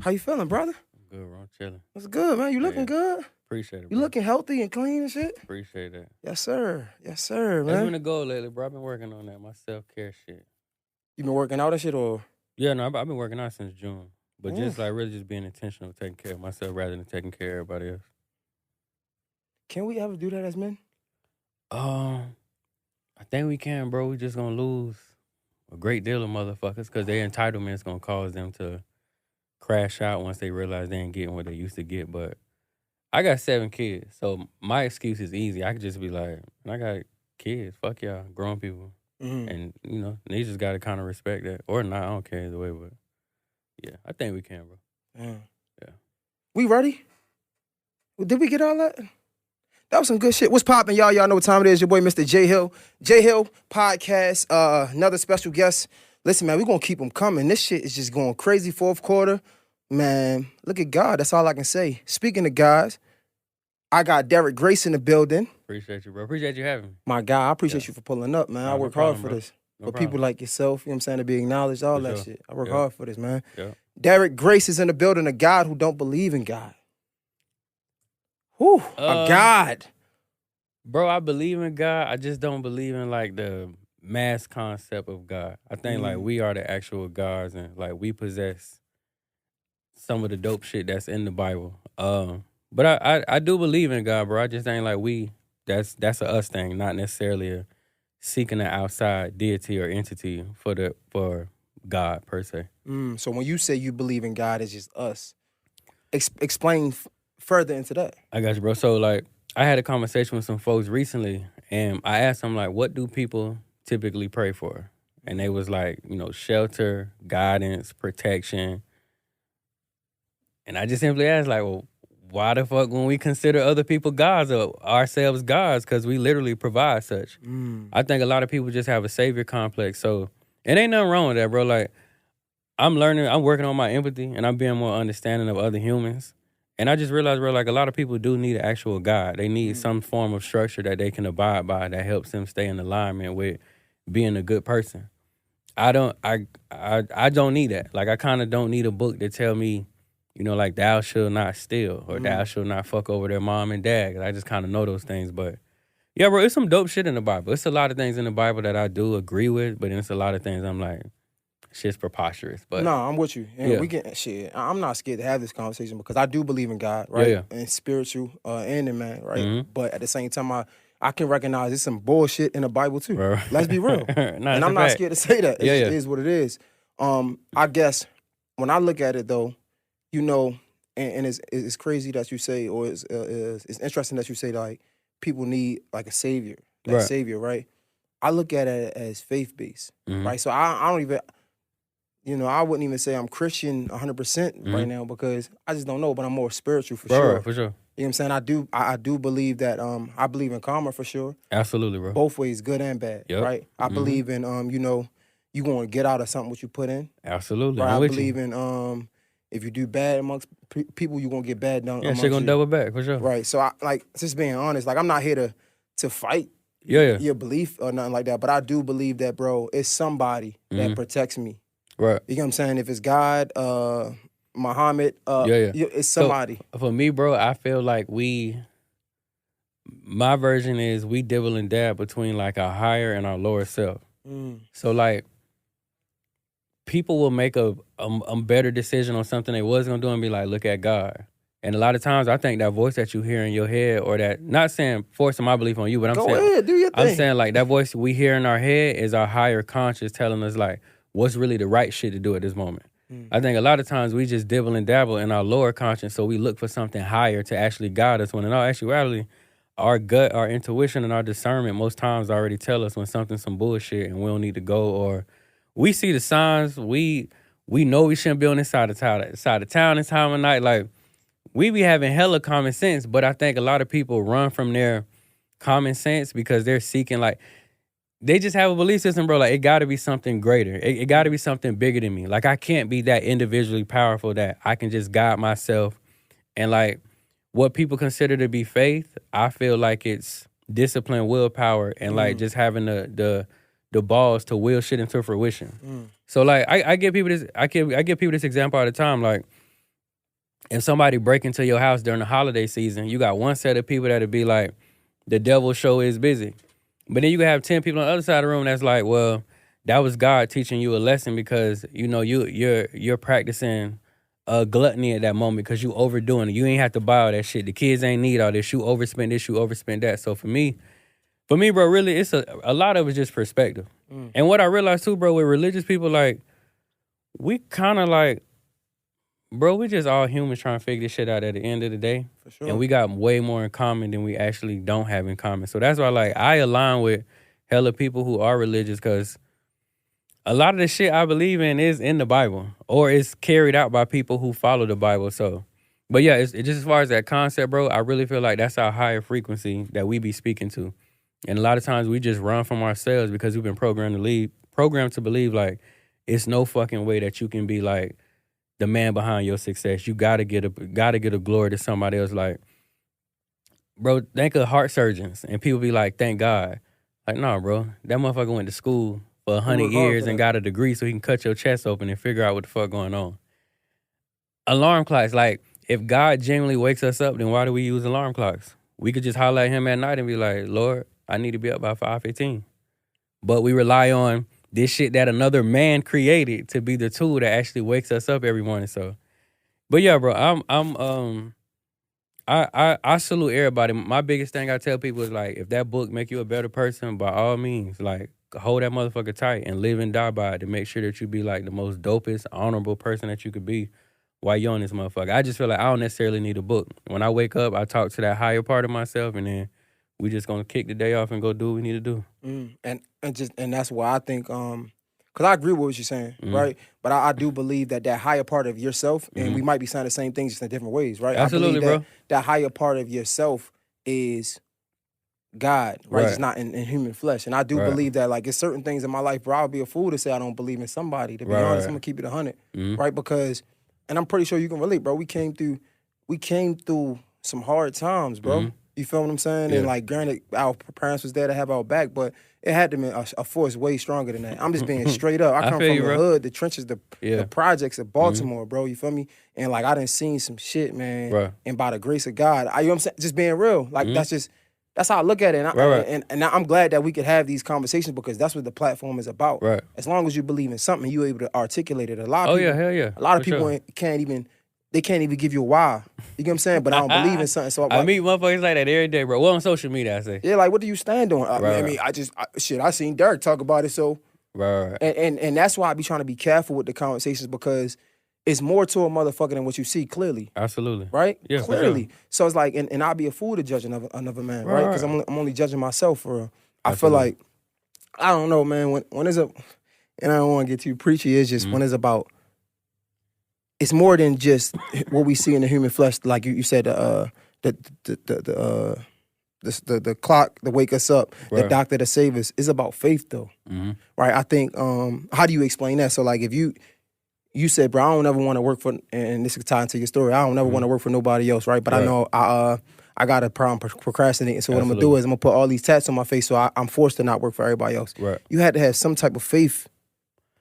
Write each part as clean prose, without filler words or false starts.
How you feeling, brother? Good, bro. I'm chilling. What's good, man? You looking good? Appreciate it, You bro. looking healthy and clean and shit? Appreciate that. Yes, sir. Yes, sir, That's been man. a goal lately, bro. I've been working on that, my self-care shit. You been working out and shit, or? Yeah, no, I've been working out since June. But Mm. just like really just being intentional, taking care of myself rather than taking care of everybody else. Can we ever do that as men? I think we can, bro. We just gonna lose a great deal of motherfuckers because their entitlement is gonna cause them to crash out once they realize they ain't getting what they used to get. But I got 7 kids, so my excuse is easy. I could just be like, I got kids. Fuck y'all, grown people. Mm-hmm. And, they just got to kind of respect that. Or not, I don't care either way, but yeah, I think we can, bro. Yeah. We ready? Did we get all that? That was some good shit. What's poppin', y'all? Y'all know what time it is. Your boy, Mr. J Hill. J Hill Podcast. Another special guest. Listen, man, we gonna keep them coming. This shit is just going crazy. Fourth quarter. Man, look at God. That's all I can say. Speaking of guys, I got Derrick Grace in the building. Appreciate you, bro. Appreciate you having me. My guy, I appreciate you for pulling up, man. I work hard for this. For people like yourself, you know what I'm saying, to be acknowledged, all that shit. I work hard for this, man. Yeah. Derrick Grace is in the building, a God who don't believe in God. Whew, a God. Bro, I believe in God. I just don't believe in, like, the mass concept of God. I think, like, we are the actual gods and, like, we possess some of the dope shit that's in the Bible. But I do believe in God, bro. I just ain't like that's a us thing, not necessarily a seeking an outside deity or entity for God per se. So when you say you believe in God, it's just us. Explain further into that. I got you, bro. So, like, I had a conversation with some folks recently, and I asked them, like, what do people typically pray for? And they was like, shelter, guidance, protection. And I just simply asked, like, well, why the fuck when we consider other people gods or ourselves gods? Because we literally provide such. I think a lot of people just have a savior complex. So it ain't nothing wrong with that, bro. Like, I'm working on my empathy, and I'm being more understanding of other humans. And I just realized, bro, like, a lot of people do need an actual God. They need some form of structure that they can abide by that helps them stay in alignment with being a good person. I don't need that. Like, I kind of don't need a book to tell me, like, thou shalt not steal or thou shalt not fuck over their mom and dad. 'Cause I just kind of know those things. But yeah, bro, it's some dope shit in the Bible. It's a lot of things in the Bible that I do agree with, but it's a lot of things I'm like, shit's preposterous. But no, I'm with you. And we can shit. I'm not scared to have this conversation because I do believe in God, right? Yeah. And spiritual and in man, right? But at the same time, I can recognize there's some bullshit in the Bible too. Bro. Let's be real. And I'm not scared to say that. It is what it is. I guess when I look at it though, and it's crazy that you say, or it's interesting that you say, like, people need like a savior, savior, right? I look at it as faith-based, right? So I don't even, I wouldn't even say I'm Christian 100% right now because I just don't know, but I'm more spiritual for sure. For sure. You know what I'm saying? I do believe that, I believe in karma for sure. Absolutely, bro. Both ways, good and bad, right? I believe in, you going to get out of something what you put in. Absolutely. Right? I believe in, if you do bad amongst people, you're going to get bad done amongst shit going to double back, for sure. Right. So, just being honest, like, I'm not here to fight your belief or nothing like that, but I do believe that, bro, it's somebody that protects me. Right. You know what I'm saying? If it's God, Muhammad, it's somebody. So, for me, bro, I feel like my version is we dibble and dab between, like, our higher and our lower self. So, like, people will make a better decision on something they was going to do and be like, look at God. And a lot of times I think that voice that you hear in your head, or that, not saying forcing my belief on you, but Go ahead, do your thing. I'm saying, like, that voice we hear in our head is our higher conscious telling us, like, what's really the right shit to do at this moment. I think a lot of times we just dibble and dabble in our lower conscience, so we look for something higher to actually guide us, when in all actuality, our gut, our intuition, and our discernment most times already tell us when something's some bullshit and we don't need to go, or we see the signs, we know we shouldn't be on this side of town this time of night. Like, we be having hella common sense, but I think a lot of people run from their common sense because they're seeking, like, they just have a belief system, bro. Like, it got to be something greater. It got to be something bigger than me. Like, I can't be that individually powerful that I can just guide myself. And, like, what people consider to be faith, I feel like it's discipline, willpower, and, like, just having the balls to will shit into fruition. So, like, I give people this. I give people this example all the time. Like, if somebody break into your house during the holiday season, you got one set of people that'll be like, the devil show is busy. But then you can have 10 people on the other side of the room that's like, well, that was God teaching you a lesson because, you're practicing gluttony at that moment because you overdoing it. You ain't have to buy all that shit. The kids ain't need all this. You overspend this, you overspend that. So for me, bro, really, it's a lot of it's just perspective. And what I realized too, bro, with religious people, like, we kind of like, bro, we just all humans trying to figure this shit out at the end of the day. For sure. And we got way more in common than we actually don't have in common. So that's why, like, I align with hella people who are religious because a lot of the shit I believe in is in the Bible or it's carried out by people who follow the Bible. So, but yeah, it's just as far as that concept, bro, I really feel like that's our higher frequency that we be speaking to. And a lot of times we just run from ourselves because we've been programmed to believe, like, it's no fucking way that you can be, like, the man behind your success. You gotta get a glory to somebody else. Like, bro, think of heart surgeons and people be like, thank God. Like, nah, bro, that motherfucker went to school for 100 years and got a degree so he can cut your chest open and figure out what the fuck going on. Alarm clocks, like, if God genuinely wakes us up, then why do we use alarm clocks? We could just holler at him at night and be like, Lord, I need to be up by 5:15. But we rely on this shit that another man created to be the tool that actually wakes us up every morning. So, but yeah, bro, I salute everybody. My biggest thing I tell people is, like, if that book make you a better person, by all means, like, hold that motherfucker tight and live and die by it to make sure that you be, like, the most dopest, honorable person that you could be while you're on this motherfucker. I just feel like I don't necessarily need a book. When I wake up, I talk to that higher part of myself, and then we just gonna kick the day off and go do what we need to do. And that's why I think, because I agree with what you're saying, right? But I do believe that higher part of yourself, and we might be saying the same things just in different ways, right? Absolutely, I believe bro. That higher part of yourself is God, right? It's not in human flesh. And I do believe that, like, it's certain things in my life, bro, I'll be a fool to say I don't believe in somebody. To be honest, I'm gonna keep it 100, right? Because, and I'm pretty sure you can relate, bro. We came through some hard times, bro. You feel what I'm saying? Yeah. And, like, granted, our parents was there to have our back, but it had to be a force way stronger than that. I'm just being straight up. I come from the hood, the trenches, the projects of Baltimore, bro. You feel me? And, like, I done seen some shit, man. And by the grace of God, you know what I'm saying? Just being real. Like, that's how I look at it. And I'm glad that we could have these conversations because that's what the platform is about. As long as you believe in something, you're able to articulate it. A lot of people, hell yeah. A lot of people can't even give you a why. You get what I'm saying? But I don't believe in something. So I meet motherfuckers like that every day, bro. Well, on social media, I say. Yeah, like, what do you stand on? I mean, I seen Derrick talk about it, so. And that's why I be trying to be careful with the conversations because it's more to a motherfucker than what you see clearly. Absolutely. Right? Yeah, clearly. Sure. So it's like, and I'll be a fool to judge another man, right? Because I'm only judging myself for real. I feel like, I don't know, man, when it's and I don't want to get too preachy, it's just when it's about, it's more than just what we see in the human flesh, like you said, the clock to wake us up, the doctor to save us. It's about faith, though, right? I think. How do you explain that? So, like, if you said, bro, I don't ever want to work for, and this is tied into your story. I don't ever want to work for nobody else, right? But I know I got a problem procrastinating. So what I'm gonna do is I'm gonna put all these tats on my face, so I'm forced to not work for everybody else. You had to have some type of faith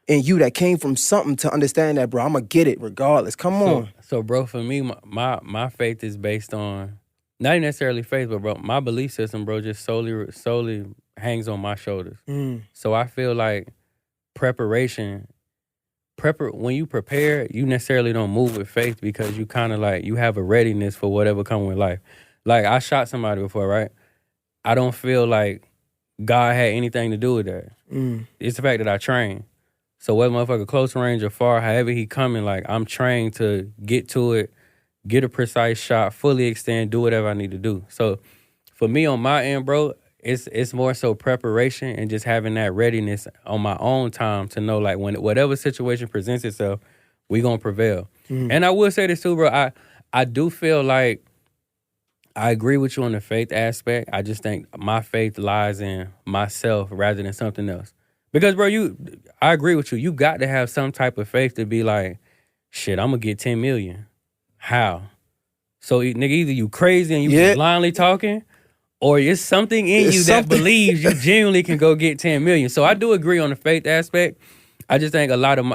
in you that came from something to understand that, bro, I'm going to get it regardless. Come on. So, bro, for me, my faith is based on, not even necessarily faith, but, bro, my belief system, bro, just solely hangs on my shoulders. So I feel like preparation, when you prepare, you necessarily don't move with faith because you kind of like, you have a readiness for whatever comes with life. Like, I shot somebody before, right? I don't feel like God had anything to do with that. It's the fact that I trained. So whether motherfucker close range or far, however he coming, like, I'm trained to get to it, get a precise shot, fully extend, do whatever I need to do. So for me on my end, bro, it's more so preparation and just having that readiness on my own time to know, like, when whatever situation presents itself, we gonna prevail. And I will say this too, bro. I do feel like I agree with you on the faith aspect. I just think my faith lies in myself rather than something else. Because, bro, I agree with you. You got to have some type of faith to be like, shit, I'm going to get 10 million. How? So, nigga, either you crazy and you blindly talking, or it's something in you that believes you genuinely can go get 10 million. So I do agree on the faith aspect. I just think a lot of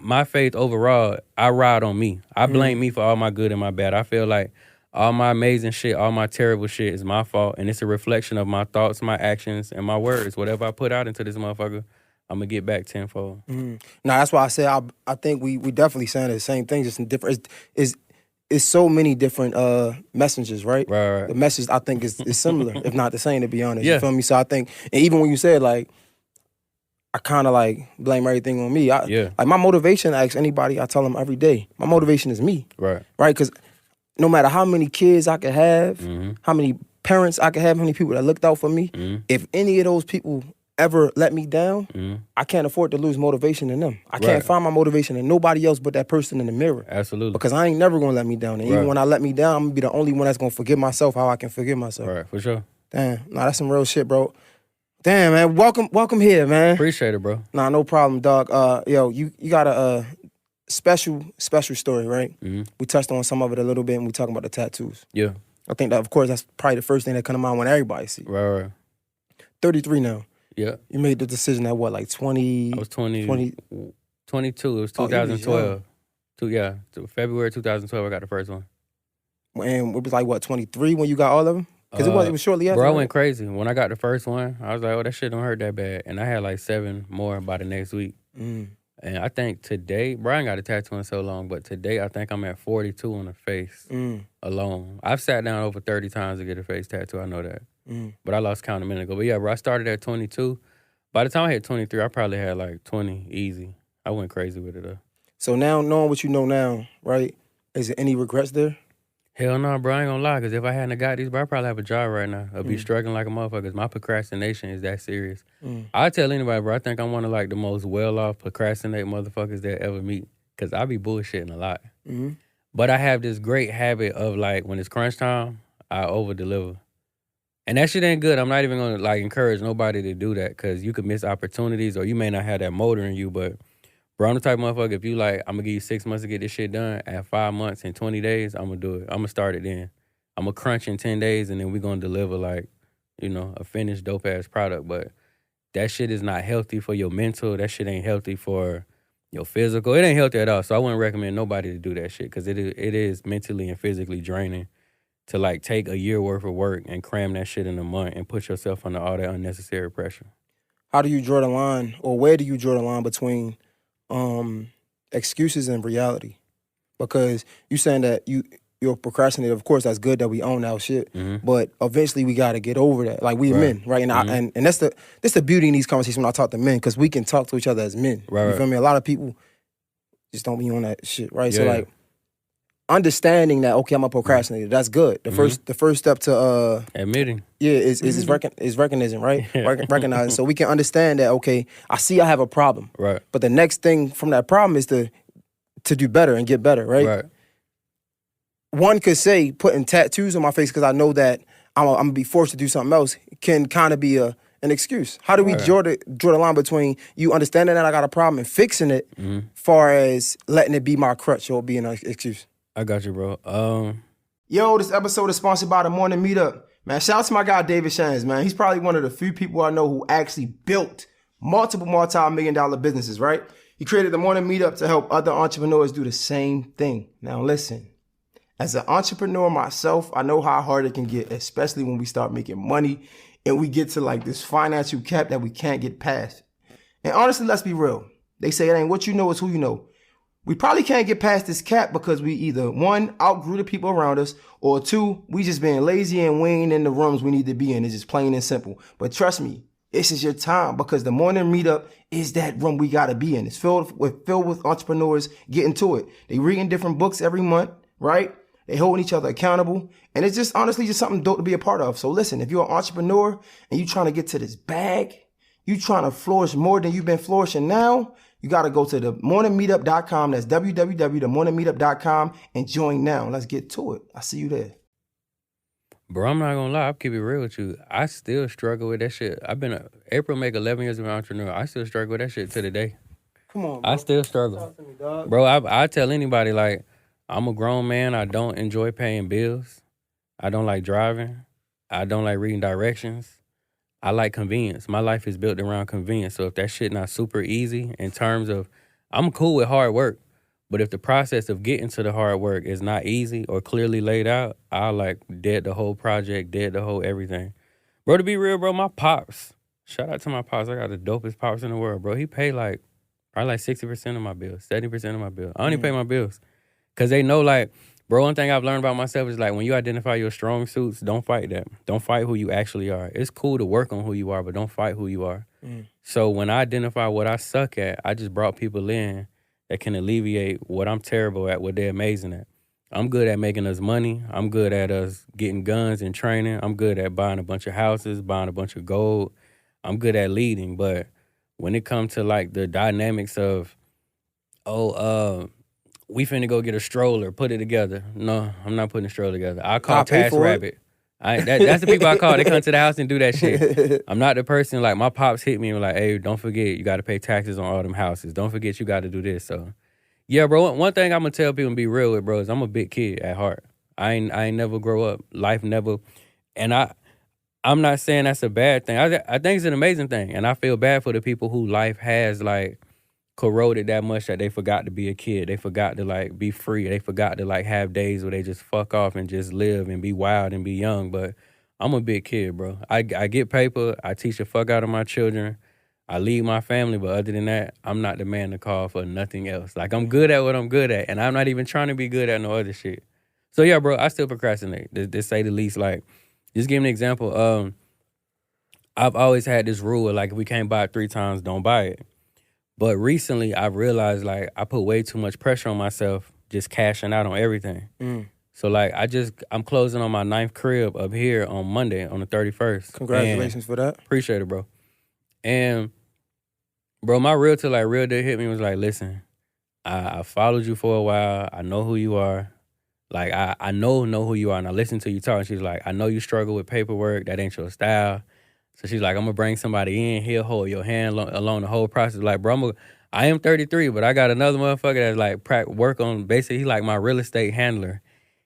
my faith overall, I ride on me. I blame me for all my good and my bad. I feel like all my amazing shit, all my terrible shit is my fault, and it's a reflection of my thoughts, my actions, and my words. Whatever I put out into this motherfucker, I'm gonna get back tenfold. No, that's why I said I think we definitely saying the same thing, just in different. It's so many different messengers, right? Right. The message I think is similar, if not the same, to be honest. Yeah. You feel me? So I think, and even when you said like, I kind of like blame everything on me. Like my motivation, I ask anybody, I tell them every day, my motivation is me. Right. Right? Because no matter how many kids I could have, how many parents I could have, how many people that looked out for me, if any of those people ever let me down, I can't afford to lose motivation in them. I can't find my motivation in nobody else but that person in the mirror. Absolutely. Because I ain't never gonna let me down. And even when I let me down, I'm gonna be the only one that's gonna forgive myself how I can forgive myself. Right, for sure. Damn, nah, that's some real shit, bro. Damn, man, welcome here, man. Appreciate it, bro. Nah, no problem, dog. Yo, you got a special story, right? We touched on some of it a little bit, and we talking about the tattoos. Yeah. I think that, of course, that's probably the first thing that come to mind when everybody see. Right. 33 now. Yeah. You made the decision at what, like 20? I was 22. It was 2012. February 2012, I got the first one. And it was like, what, 23 when you got all of them? Because it was shortly after. Bro, I went crazy. When I got the first one, I was like, oh, that shit don't hurt that bad. And I had like 7 more by the next week. And I think today, bro, I ain't got a tattoo in so long, but today I think I'm at 42 on the face alone. I've sat down over 30 times to get a face tattoo, I know that. But I lost count a minute ago. But yeah, bro, I started at 22. By the time I hit 23, I probably had like 20 easy. I went crazy with it though. So now, knowing what you know now, right, is there any regrets there? Hell no, bro, I ain't gonna lie, because if I hadn't got these, bro, I'd probably have a job right now. I'd be struggling like a motherfucker, because my procrastination is that serious. I tell anybody, bro, I think I'm one of like the most well-off procrastinate motherfuckers that ever meet, because I be bullshitting a lot. But I have this great habit of like, when it's crunch time, I over-deliver. And that shit ain't good. I'm not even gonna like encourage nobody to do that, because you could miss opportunities, or you may not have that motor in you, but bro, I'm the type of motherfucker, if you like, I'm gonna give you 6 months to get this shit done, at 5 months and 20 days, I'm gonna do it. I'm gonna start it then. I'm gonna crunch in 10 days, and then we gonna deliver like, you know, a finished dope-ass product. But that shit is not healthy for your mental. That shit ain't healthy for your physical. It ain't healthy at all. So I wouldn't recommend nobody to do that shit, because it is mentally and physically draining to like take a year worth of work and cram that shit in a month and put yourself under all that unnecessary pressure. How do you draw the line, or where do you draw the line between excuses and reality? Because you saying that you're procrastinating. Of course, that's good that we own our shit, but eventually we got to get over that. Like, we men, right? And and that's the beauty in these conversations when I talk to men, because we can talk to each other as men. Right, you feel me? A lot of people just don't be on that shit, right? Yeah. So like, understanding that, okay, I'm a procrastinator, that's good. The first step to admitting, is recognizing, right? Recognizing, so we can understand that, okay, I see I have a problem, right? But the next thing from that problem is to do better and get better, right? One could say putting tattoos on my face because I know that I'm gonna be forced to do something else can kind of be an excuse. How do we draw the line between you understanding that I got a problem and fixing it, far as letting it be my crutch or being an excuse? I got you, bro. Yo, this episode is sponsored by The Morning Meetup. Man, shout out to my guy, David Shands, man. He's probably one of the few people I know who actually built multiple multi-million-dollar businesses, right? He created The Morning Meetup to help other entrepreneurs do the same thing. Now, listen, as an entrepreneur myself, I know how hard it can get, especially when we start making money and we get to like this financial cap that we can't get past. And honestly, let's be real. They say it ain't what you know, it's who you know. We probably can't get past this cap because we either, 1, outgrew the people around us, or 2, we just being lazy and we ain't in the rooms we need to be in. It's just plain and simple. But trust me, this is your time, because The Morning Meetup is that room we got to be in. It's filled with entrepreneurs getting to it. They reading different books every month, right? They holding each other accountable. And it's just honestly just something dope to be a part of. So listen, if you're an entrepreneur and you trying to get to this bag, you trying to flourish more than you've been flourishing now, you got to go to themorningmeetup.com. That's www.themorningmeetup.com and join now. Let's get to it. I see you there. Bro, I'm not going to lie. I'll keep it real with you. I still struggle with that shit. April make 11 years of an entrepreneur. I still struggle with that shit to the day. Come on, bro. I still struggle. Talk to me, dog. Bro, I tell anybody, like, I'm a grown man. I don't enjoy paying bills. I don't like driving. I don't like reading directions. I like convenience. My life is built around convenience. So if that shit not super easy in terms of, I'm cool with hard work, but if the process of getting to the hard work is not easy or clearly laid out, I'll like dead the whole project, dead the whole everything. Bro, to be real, bro, my pops, shout out to my pops. I got the dopest pops in the world, bro. He paid like probably like 60% of my bills, 70% of my bills. I only pay my bills. Because they know, like, bro, one thing I've learned about myself is, like, when you identify your strong suits, don't fight that. Don't fight who you actually are. It's cool to work on who you are, but don't fight who you are. So when I identify what I suck at, I just brought people in that can alleviate what I'm terrible at, what they're amazing at. I'm good at making us money. I'm good at us getting guns and training. I'm good at buying a bunch of houses, buying a bunch of gold. I'm good at leading. But when it comes to, like, the dynamics of, we finna go get a stroller, put it together. No, I'm not putting a stroller together. I'll call Task Rabbit. That's the people I call. They come to the house and do that shit. I'm not the person, like, my pops hit me and were like, hey, don't forget, you got to pay taxes on all them houses. Don't forget you got to do this. So, yeah, bro, one thing I'm going to tell people and be real with, bro, is I'm a big kid at heart. I ain't never grow up. Life never, and I'm not saying that's a bad thing. I think it's an amazing thing, and I feel bad for the people who life has, like, corroded that much that they forgot to be a kid. They forgot to, like, be free. They forgot to, like, have days where they just fuck off and just live and be wild and be young. But I'm a big kid, bro. I get paper. I teach the fuck out of my children. I lead my family. But other than that, I'm not the man to call for nothing else. Like, I'm good at what I'm good at. And I'm not even trying to be good at no other shit. So, yeah, bro, I still procrastinate, to say the least. Like, just give me an example. I've always had this rule of, like, if we can't buy it 3 times, don't buy it. But recently, I've realized, like, I put way too much pressure on myself just cashing out on everything. So, like, I'm closing on my 9th crib up here on Monday, on the 31st. Congratulations for that. Appreciate it, bro. And, bro, my realtor, like, real deal hit me and was like, listen, I followed you for a while. I know who you are. Like, I know who you are, and I listen to you talk. And she's like, I know you struggle with paperwork. That ain't your style. So she's like, I'm going to bring somebody in. He'll hold your hand along the whole process. Like, bro, I am 33, but I got another motherfucker that's, like, work on, basically, he like my real estate handler.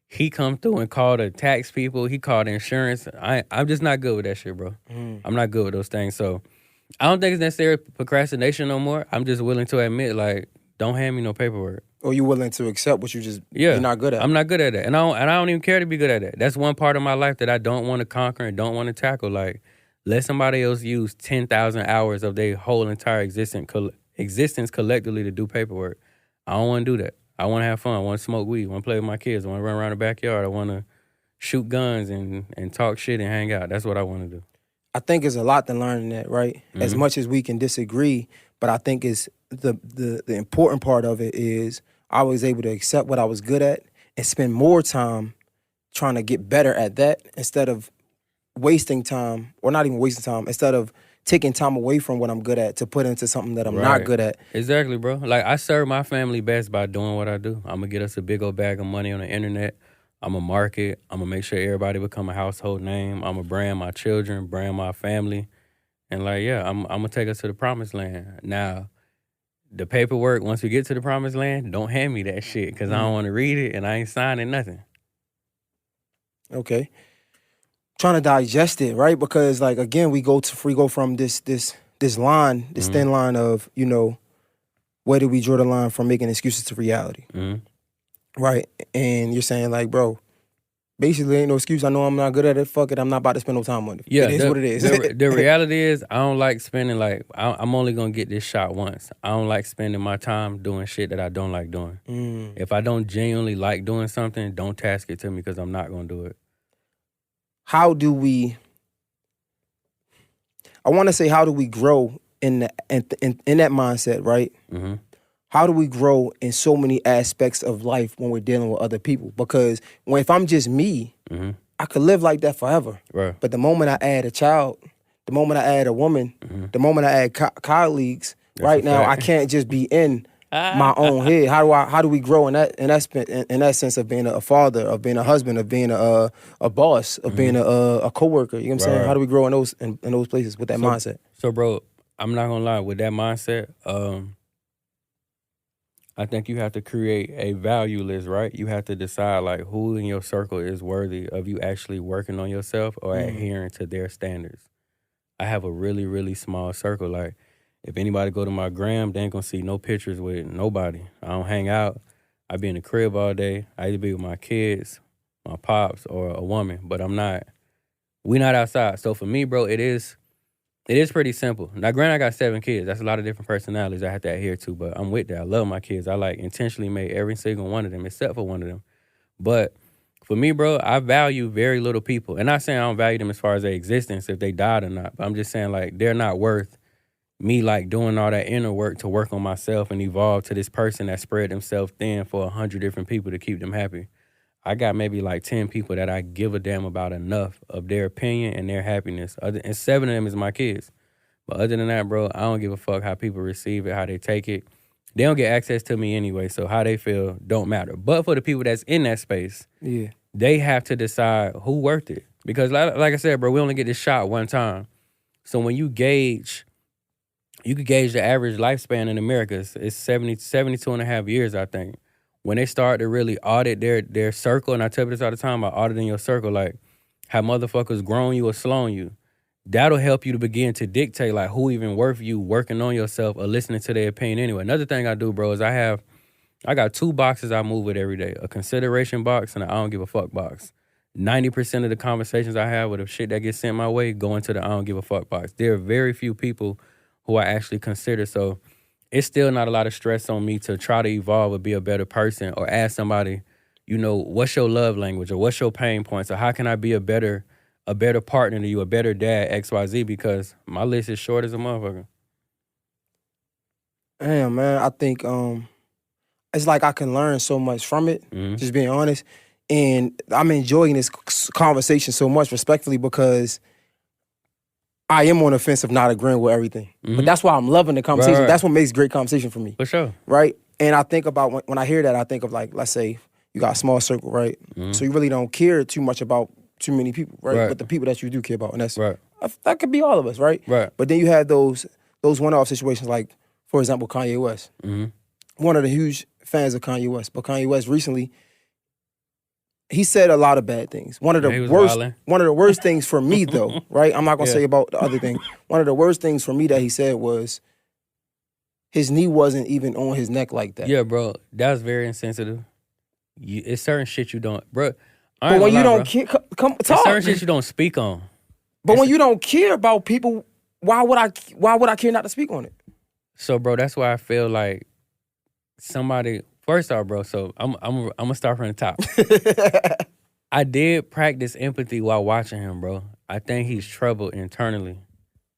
He come through and call the tax people. He called the insurance. I'm just not good with that shit, bro. I'm not good with those things. So I don't think it's necessarily procrastination no more. I'm just willing to admit, like, don't hand me no paperwork. Or you willing to accept what you're not good at. I'm not good at that. And I don't even care to be good at that. That's one part of my life that I don't want to conquer and don't want to tackle. Like, let somebody else use 10,000 hours of their whole entire existence collectively to do paperwork. I don't want to do that. I want to have fun. I want to smoke weed. I want to play with my kids. I want to run around the backyard. I want to shoot guns and talk shit and hang out. That's what I want to do. I think there's a lot to learn in that, right? As much as we can disagree, but I think it's the important part of it is I was able to accept what I was good at and spend more time trying to get better at that instead of wasting time, or not even wasting time, instead of taking time away from what I'm good at to put into something that I'm not good at. Exactly, bro. Like, I serve my family best by doing what I do. I'm going to get us a big old bag of money on the internet. I'm going to market. I'm going to make sure everybody become a household name. I'm going to brand my children, brand my family. And, like, yeah, I'm going to take us to the promised land. Now, the paperwork, once we get to the promised land, don't hand me that shit because I don't want to read it and I ain't signing nothing. Okay. Trying to digest it, right? Because, like, again, we go from this line, this thin line of, you know, where do we draw the line from making excuses to reality? Right? And you're saying, like, bro, basically ain't no excuse. I know I'm not good at it. Fuck it. I'm not about to spend no time on it. Yeah, it is what it is. The reality is I don't like spending, like, I'm only going to get this shot once. I don't like spending my time doing shit that I don't like doing. If I don't genuinely like doing something, don't task it to me because I'm not going to do it. How do we grow in that mindset, right? How do we grow in so many aspects of life when we're dealing with other people? Because if I'm just me, I could live like that forever. Right. But the moment I add a child, the moment I add a woman, the moment I add colleagues, right now I can't just be in my own head. How do we grow in that sense of being a father, of being a husband, of being a boss, of being a coworker? You know what I'm saying? How do we grow in those places with that mindset? So, bro, I'm not gonna lie, with that mindset, I think you have to create a value list, right? You have to decide, like, who in your circle is worthy of you actually working on yourself or adhering to their standards. I have a really, really small circle. Like, if anybody go to my gram, they ain't gonna see no pictures with nobody. I don't hang out. I be in the crib all day. I either be with my kids, my pops, or a woman. But we not outside. So for me, bro, it is pretty simple. Now, granted, I got 7 kids. That's a lot of different personalities I have to adhere to, but I'm with that. I love my kids. I intentionally made every single one of them, except for one of them. But for me, bro, I value very little people. And not saying I don't value them as far as their existence, if they died or not, but I'm just saying, like, they're not worth me, like, doing all that inner work to work on myself and evolve to this person that spread themselves thin for 100 different people to keep them happy. I got maybe like 10 people that I give a damn about enough of their opinion and their happiness. And 7 of them is my kids. But other than that, bro, I don't give a fuck how people receive it, how they take it. They don't get access to me anyway, so how they feel don't matter. But for the people that's in that space, they have to decide who worth it. Because like I said, bro, we only get this shot one time. So when you could gauge the average lifespan in America, it's 72 and a half years, I think. When they start to really audit their circle, and I tell you this all the time about auditing your circle, like how motherfuckers grown you or slowing you, that'll help you to begin to dictate like who even worth you working on yourself or listening to their opinion anyway. Another thing I do, bro, is I got 2 boxes I move with every day, a consideration box and an I don't give a fuck box. 90% of the conversations I have with the shit that gets sent my way go into the I don't give a fuck box. There are very few people who I actually consider, so it's still not a lot of stress on me to try to evolve or be a better person or ask somebody, what's your love language or what's your pain points or how can I be a better partner to you, a better dad, XYZ, because my list is short as a motherfucker. Damn, man, I think it's like I can learn so much from it, just being honest. And I'm enjoying this conversation so much, respectfully, because I am on the fence of not agreeing with everything. But that's why I'm loving the conversation. Right. That's what makes great conversation for me. For sure. Right? And I think about, when I hear that, I think of like, let's say you got a small circle, right? So you really don't care too much about too many people, right? But the people that you do care about. And that could be all of us, right? But then you have those one-off situations like, for example, Kanye West. One of the huge fans of Kanye West. But Kanye West recently, he said a lot of bad things. One of the worst things for me, though, right? I'm not going to say about the other thing. One of the worst things for me that he said was his knee wasn't even on his neck like that. Yeah, bro. That was very insensitive. It's certain shit you don't... Bro, but when you don't care... Come talk. It's certain shit you don't speak on. But when you don't care about people, why would I care not to speak on it? So, bro, that's why I feel like somebody... First off, bro, so I'm gonna start from the top. I did practice empathy while watching him, bro. I think he's troubled internally.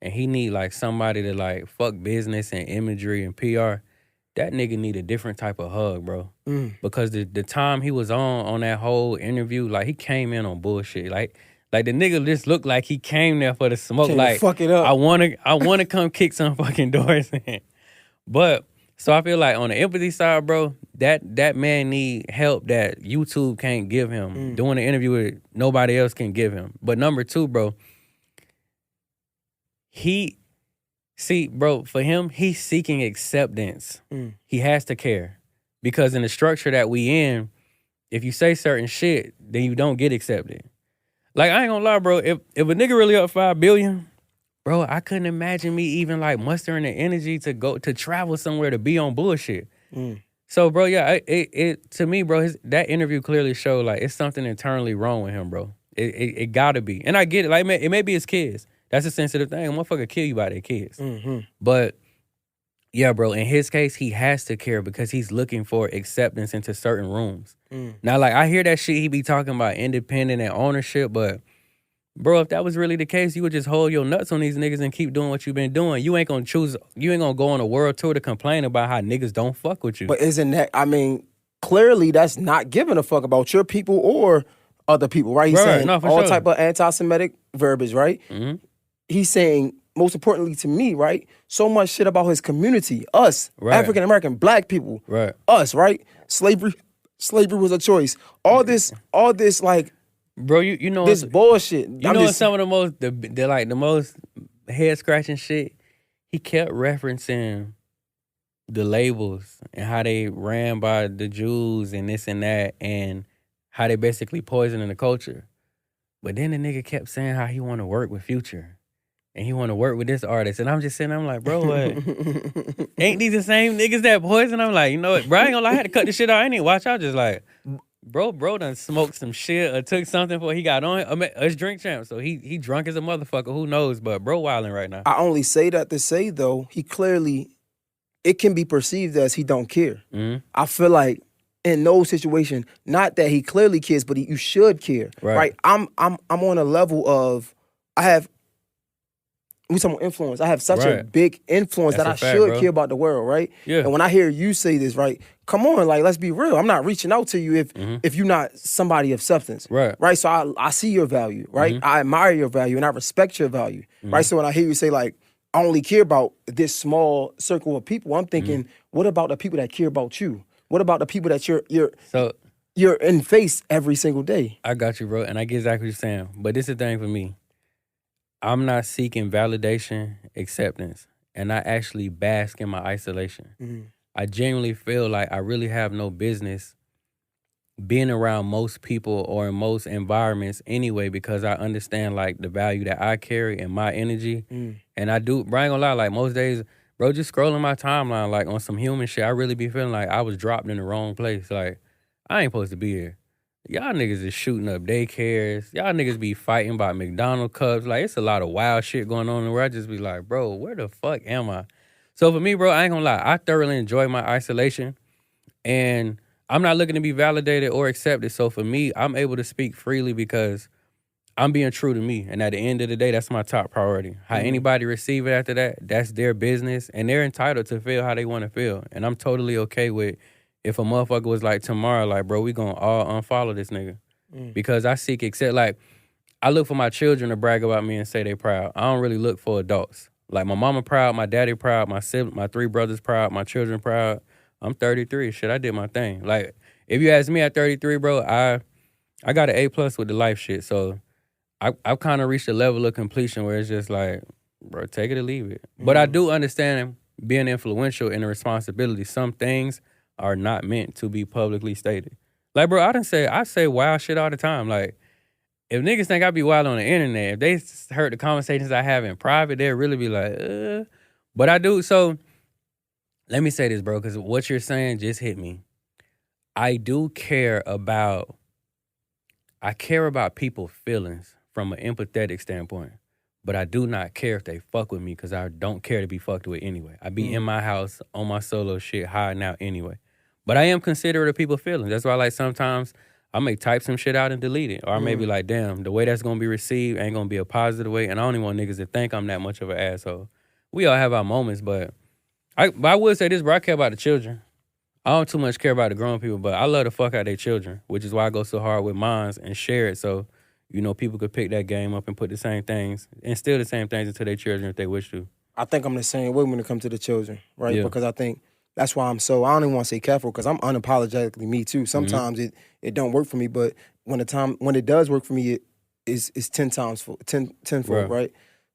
And he need like somebody to like fuck business and imagery and PR. That nigga need a different type of hug, bro. Because the time he was on that whole interview, like he came in on bullshit. Like the nigga just looked like he came there for the smoke. Can't like fuck it up. I wanna come kick some fucking doors in. But so I feel like on the empathy side, bro, that man need help that YouTube can't give him. Doing an interview with nobody else can give him. But number 2, bro, for him, he's seeking acceptance. He has to care. Because in the structure that we in, if you say certain shit, then you don't get accepted. Like, I ain't gonna lie, bro, if a nigga really up $5 billion, bro, I couldn't imagine me even like mustering the energy to go to travel somewhere to be on bullshit. So, bro, yeah, it to me, bro, that interview clearly showed like it's something internally wrong with him, bro. It gotta be, and I get it. Like, it may be his kids. That's a sensitive thing. A motherfucker kill you by their kids. But yeah, bro, in his case, he has to care because he's looking for acceptance into certain rooms. Now, like, I hear that shit he be talking about independent and ownership, but bro, if that was really the case, you would just hold your nuts on these niggas and keep doing what you've been doing. You ain't gonna go on a world tour to complain about how niggas don't fuck with you. But isn't that, I mean, clearly that's not giving a fuck about your people or other people, right? He's saying all type of anti-Semitic verbiage, right? He's saying, most importantly to me, right, so much shit about his community, us, African-American, black people, us, right? Slavery was a choice. All this like, bro, you know this bullshit. Some of the most head scratching shit. He kept referencing the labels and how they ran by the Jews and this and that, and how they basically poisoning the culture. But then the nigga kept saying how he want to work with Future, and he want to work with this artist. And I'm just sitting, I'm like, bro, what? Ain't these the same niggas that poison? I'm like, you know what, bro, I ain't gonna lie, I had to cut this shit out. I ain't even watch out, just like, bro done smoked some shit or took something before he got on. I mean, it's Drink Champ, so he drunk as a motherfucker. Who knows? But bro wilding right now. I only say that to say, though, he clearly, it can be perceived as he don't care. Mm-hmm. I feel like in those situations, not that he clearly cares, but you should care, right? I'm on a level of, we talking about influence. I have such a big influence that I should care about the world, right? Yeah. And when I hear you say this, right, come on, like, let's be real. I'm not reaching out to you if you're not somebody of substance, right? So I see your value, right? I admire your value and I respect your value, right? So when I hear you say, like, I only care about this small circle of people, I'm thinking, what about the people that care about you? What about the people that you're in face every single day? I got you, bro, and I get exactly what you're saying. But this is the thing for me. I'm not seeking validation, acceptance, and I actually bask in my isolation. I genuinely feel like I really have no business being around most people or in most environments anyway, because I understand like the value that I carry and my energy. And I do, bro, I ain't gonna lie, like most days, bro, just scrolling my timeline like on some human shit, I really be feeling like I was dropped in the wrong place. Like, I ain't supposed to be here. Y'all niggas is shooting up daycares. Y'all niggas be fighting about McDonald's cups. Like, it's a lot of wild shit going on where I just be like, bro, where the fuck am I? So for me, bro, I ain't gonna lie. I thoroughly enjoy my isolation. And I'm not looking to be validated or accepted. So for me, I'm able to speak freely because I'm being true to me. And at the end of the day, that's my top priority. How anybody receive it after that, that's their business. And they're entitled to feel how they want to feel. And I'm totally okay with if a motherfucker was like tomorrow, like, bro, we gonna all unfollow this nigga. Because I seek accept. Like, I look for my children to brag about me and say they proud. I don't really look for adults. Like, my mama proud, my daddy proud, my 3 brothers proud, my children proud. I'm 33. Shit, I did my thing. Like, if you ask me at 33, bro, I got an A+ with the life shit. So I've kind of reached a level of completion where it's just like, bro, take it or leave it. But I do understand being influential and the responsibility. Some things are not meant to be publicly stated. Like, bro, I say wild shit all the time. Like, if niggas think I be wild on the internet, if they heard the conversations I have in private, they'll really be like, But I do. So let me say this, bro, because what you're saying just hit me. I care about people's feelings from an empathetic standpoint, but I do not care if they fuck with me because I don't care to be fucked with anyway. I be in my house on my solo shit, hiding out anyway. But I am considerate of people's feelings. That's why, like, sometimes I may type some shit out and delete it. Or I may be like, damn, the way that's going to be received ain't going to be a positive way. And I don't even want niggas to think I'm that much of an asshole. We all have our moments, but I would say this, bro, I care about the children. I don't too much care about the grown people, but I love the fuck out of their children, which is why I go so hard with mines and share it so, you know, people could pick that game up and put the same things, instill the same things into their children if they wish to. I think I'm the same way when it comes to the children, right? Yeah. Because I think that's why I don't even want to say careful, because I'm unapologetically me too. Sometimes it don't work for me, but when it does work for me, it's 10 times tenfold, right?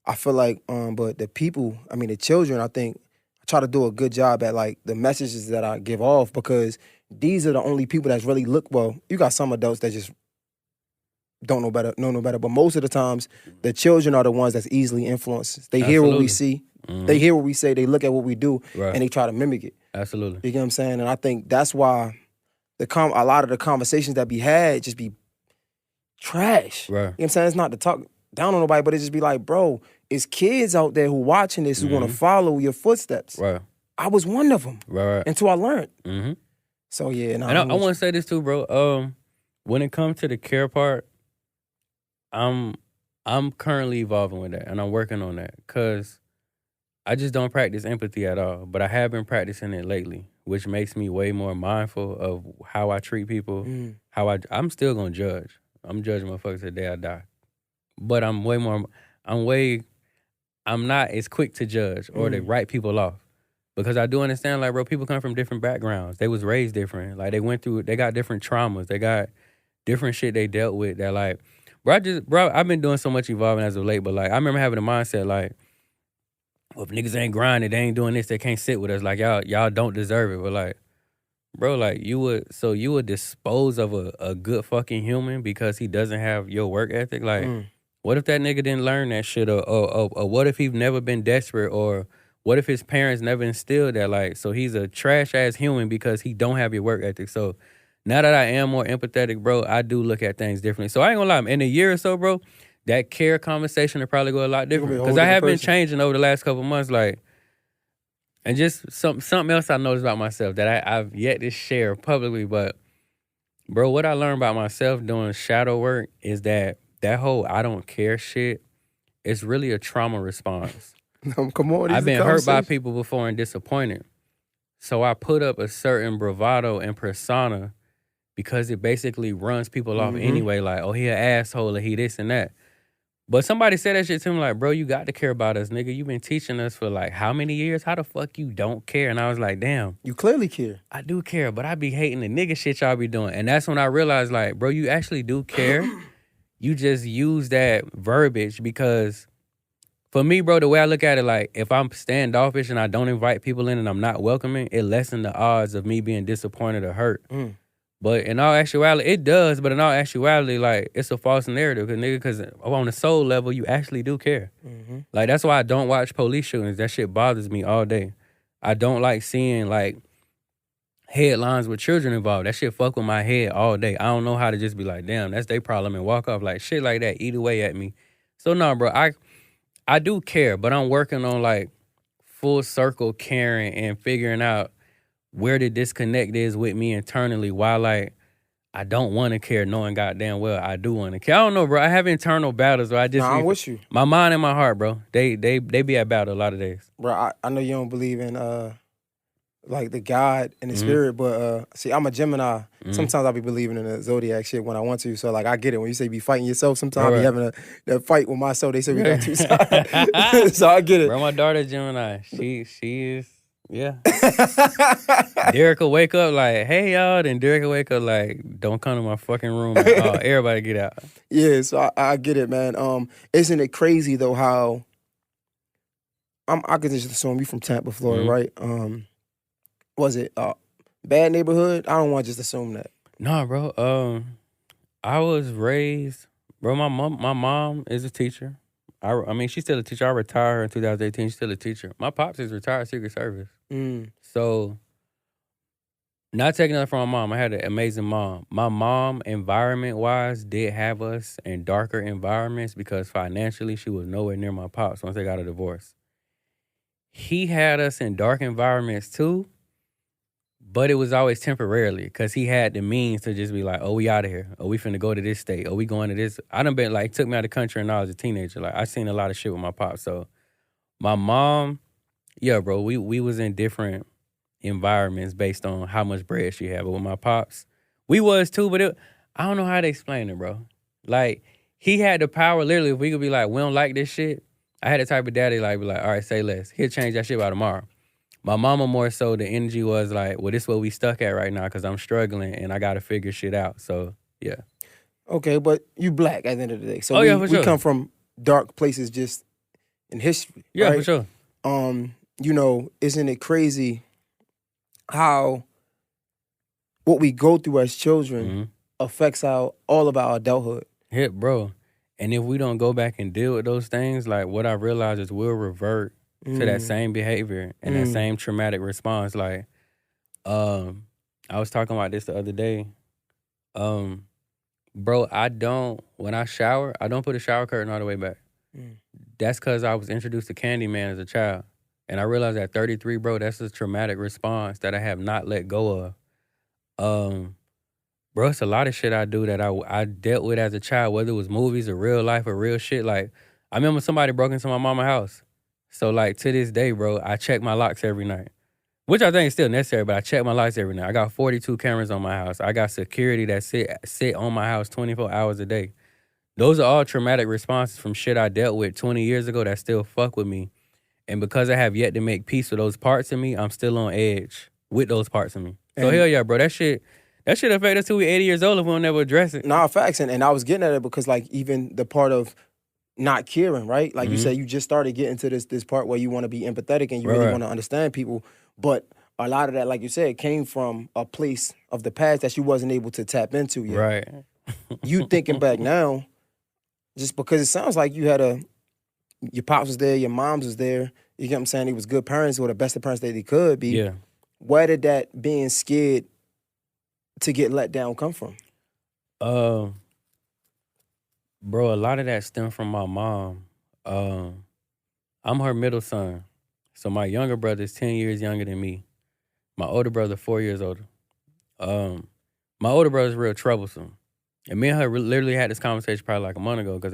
I feel like, but the people, I mean, the children, I think I try to do a good job at like the messages that I give off, because these are the only people that's really well, you got some adults that just don't know better, but most of the times the children are the ones that's easily influenced. They hear what we see, they hear what we say, they look at what we do, and they try to mimic it. Absolutely. You get what I'm saying? And I think that's why a lot of the conversations that be had just be trash. Right. You know what I'm saying? It's not to talk down on nobody, but it just be like, bro, it's kids out there who watching this who want to follow your footsteps. Right. I was one of them. Right. Until I learned. Mm-hmm. So yeah. And I want to say this too, bro. When it comes to the care part, I'm currently evolving with that, and I'm working on that, because I just don't practice empathy at all. But I have been practicing it lately, which makes me way more mindful of how I treat people. I'm still gonna judge. I'm judging motherfuckers the day I die. But I'm not as quick to judge or to write people off. Because I do understand, like, bro, people come from different backgrounds. They was raised different. Like, they got different traumas. They got different shit they dealt with that, like, bro, I've been doing so much evolving as of late, but, like, I remember having a mindset, like, well, if niggas ain't grinding, they ain't doing this, they can't sit with us. Like, y'all don't deserve it. But, like, bro, like, you would dispose of a good fucking human because he doesn't have your work ethic? Like, What if that nigga didn't learn that shit? Or what if he's never been desperate? Or what if his parents never instilled that? Like, so he's a trash-ass human because he don't have your work ethic. So now that I am more empathetic, bro, I do look at things differently. So I ain't gonna lie, in a year or so, bro, that care conversation will probably go a lot different. Because I have been changing over the last couple months, like, and just something else I noticed about myself that I've yet to share publicly. But, bro, what I learned about myself doing shadow work is that whole I don't care shit is really a trauma response. Come on, I've been hurt by people before and disappointed. So I put up a certain bravado and persona because it basically runs people off anyway. Like, oh, he an asshole or he this and that. But somebody said that shit to me like, bro, you got to care about us, nigga. You've been teaching us for like how many years? How the fuck you don't care? And I was like, damn. You clearly care. I do care, but I be hating the nigga shit y'all be doing. And that's when I realized like, bro, you actually do care. You just use that verbiage because for me, bro, the way I look at it, like, if I'm standoffish and I don't invite people in and I'm not welcoming, it lessens the odds of me being disappointed or hurt. But in all actuality, it does. But in all actuality, like, it's a false narrative. Because on the soul level, you actually do care. Like, that's why I don't watch police shootings. That shit bothers me all day. I don't like seeing, like, headlines with children involved. That shit fuck with my head all day. I don't know how to just be like, damn, that's their problem and walk off. Like, shit like that eat away at me. So, no, bro, I do care, but I'm working on, like, full circle caring and figuring out where the disconnect is with me internally, why, like, I don't want to care knowing goddamn well I do want to care. I don't know, bro. I have internal battles where I just... I'm with you. My mind and my heart, bro. They be at battle a lot of days. Bro, I know you don't believe in, like, the God and the spirit, but, see, I'm a Gemini. Sometimes I be believing in the zodiac shit when I want to. So, like, I get it. When you say be fighting yourself, sometimes I be having that fight with myself. They say we got two sides. So I get it. Bro, my daughter Gemini. She is... Yeah. Derrick will wake up like, hey, y'all. Then Derrick will wake up like, don't come to my fucking room. Like, oh, everybody get out. Yeah, so I get it, man. Isn't it crazy, though, how... I could just assume you from Tampa, Florida, right? Was it bad neighborhood? I don't want to just assume that. No, bro. I was raised... Bro, my mom is a teacher. I mean, she's still a teacher. I retired her in 2018. She's still a teacher. My pops is retired Secret Service. So, not taking nothing from my mom. I had an amazing mom. My mom, environment-wise, did have us in darker environments because financially she was nowhere near my pops once they got a divorce. He had us in dark environments too, but it was always temporarily because he had the means to just be like, oh, we out of here. Oh, we finna go to this state. Oh, we going to this. I done been, like, took me out of the country when I was a teenager. Like, I seen a lot of shit with my pops. So, my mom, yeah, bro, we was in different environments based on how much bread she had. But with my pops, we was too, but I don't know how to explain it, bro. Like, he had the power, literally, if we could be like, we don't like this shit, I had the type of daddy, like, be like, all right, say less. He'll change that shit by tomorrow. My mama more so, the energy was like, well, this is what we stuck at right now because I'm struggling and I got to figure shit out. So, yeah. Okay, but you black at the end of the day. So for sure. We come from dark places just in history. Yeah, right? for sure. You know, isn't it crazy how what we go through as children affects all of our adulthood? Yeah, bro. And if we don't go back and deal with those things, like what I realize is we'll revert to that same behavior and that same traumatic response. Like, I was talking about this the other day. Bro, when I shower, I don't put a shower curtain all the way back. That's because I was introduced to Candyman as a child. And I realized at 33, bro, that's a traumatic response that I have not let go of. Bro, it's a lot of shit I do that I dealt with as a child, whether it was movies or real life or real shit. Like, I remember somebody broke into my mama's house. So, like, to this day, bro, I check my locks every night, which I think is still necessary, but I check my locks every night. I got 42 cameras on my house. I got security that sit on my house 24 hours a day. Those are all traumatic responses from shit I dealt with 20 years ago that still fuck with me. And because I have yet to make peace with those parts of me, I'm still on edge with those parts of me. So, hell yeah, bro, that shit affect us till we 80 years old if we don't never address it. Nah, facts. And I was getting at it because, like, even the part of not caring, right? Like you said, you just started getting to this part where you want to be empathetic and you really want to understand people. But a lot of that, like you said, came from a place of the past that you wasn't able to tap into yet. Right. You thinking back now, Just because it sounds like you had your pops was there, your moms was there. You get what I'm saying? They was good parents or the best of parents that they could be. Yeah. Where did that being scared to get let down come from? Bro, a lot of that stemmed from my mom. I'm her middle son. So my younger brother is 10 years younger than me. My older brother, 4 years older. My older brother's real troublesome. And me and her literally had this conversation probably like a month ago because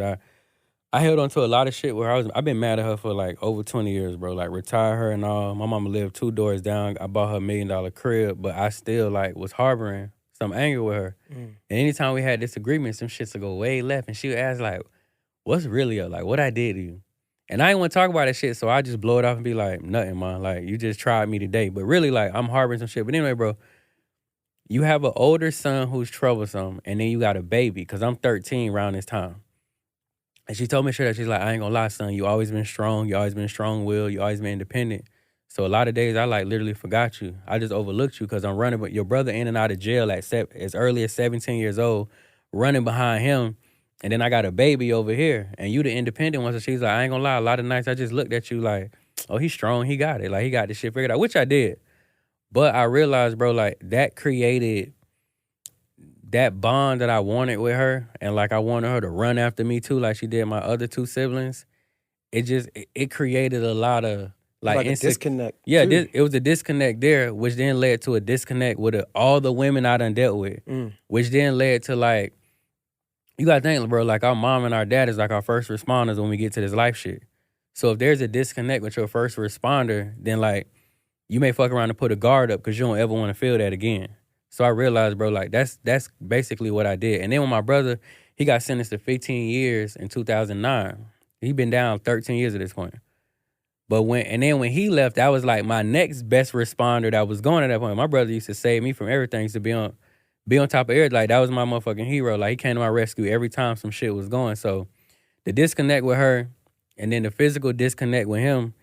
I held on to a lot of shit where I've been mad at her for like over 20 years, bro. Like retire her and all. My mama lived 2 doors down. I bought her $1 million crib, but I still like was harboring some anger with her. And anytime we had disagreements, some shits would go way left. And she would ask like, what's really up? Like what I did to you? And I didn't want to talk about that shit, so I just blow it off and be like, nothing, man. Like, you just tried me today. But really, like, I'm harboring some shit. But anyway, bro, you have an older son who's troublesome, and then you got a baby, because I'm 13 around this time. And she told me straight up, she's like, I ain't gonna lie, son, you always been strong. You always been strong-willed. You always been independent. So a lot of days, I, like, literally forgot you. I just overlooked you because I'm running with your brother in and out of jail at as early as 17 years old, running behind him. And then I got a baby over here, and you the independent one. So she's like, I ain't gonna lie, a lot of nights I just looked at you like, oh, he's strong, he got it. Like, he got this shit figured out, which I did. But I realized, bro, like, that created that bond that I wanted with her, and, like, I wanted her to run after me, too, like she did my other 2 siblings. It created a lot of, like a disconnect. Yeah, it was a disconnect there, which then led to a disconnect with all the women I done dealt with, which then led to, like, you gotta think, bro, like our mom and our dad is like our first responders when we get to this life shit. So if there's a disconnect with your first responder, then like you may fuck around and put a guard up because you don't ever want to feel that again. So I realized, bro, like that's basically what I did. And then when my brother, he got sentenced to 15 years in 2009. He been down 13 years at this point. But then when he left, that was like my next best responder that was going at that point. My brother used to save me from everything, used to be on top of everything. Like, that was my motherfucking hero. Like, he came to my rescue every time some shit was going. So the disconnect with her and then the physical disconnect with him,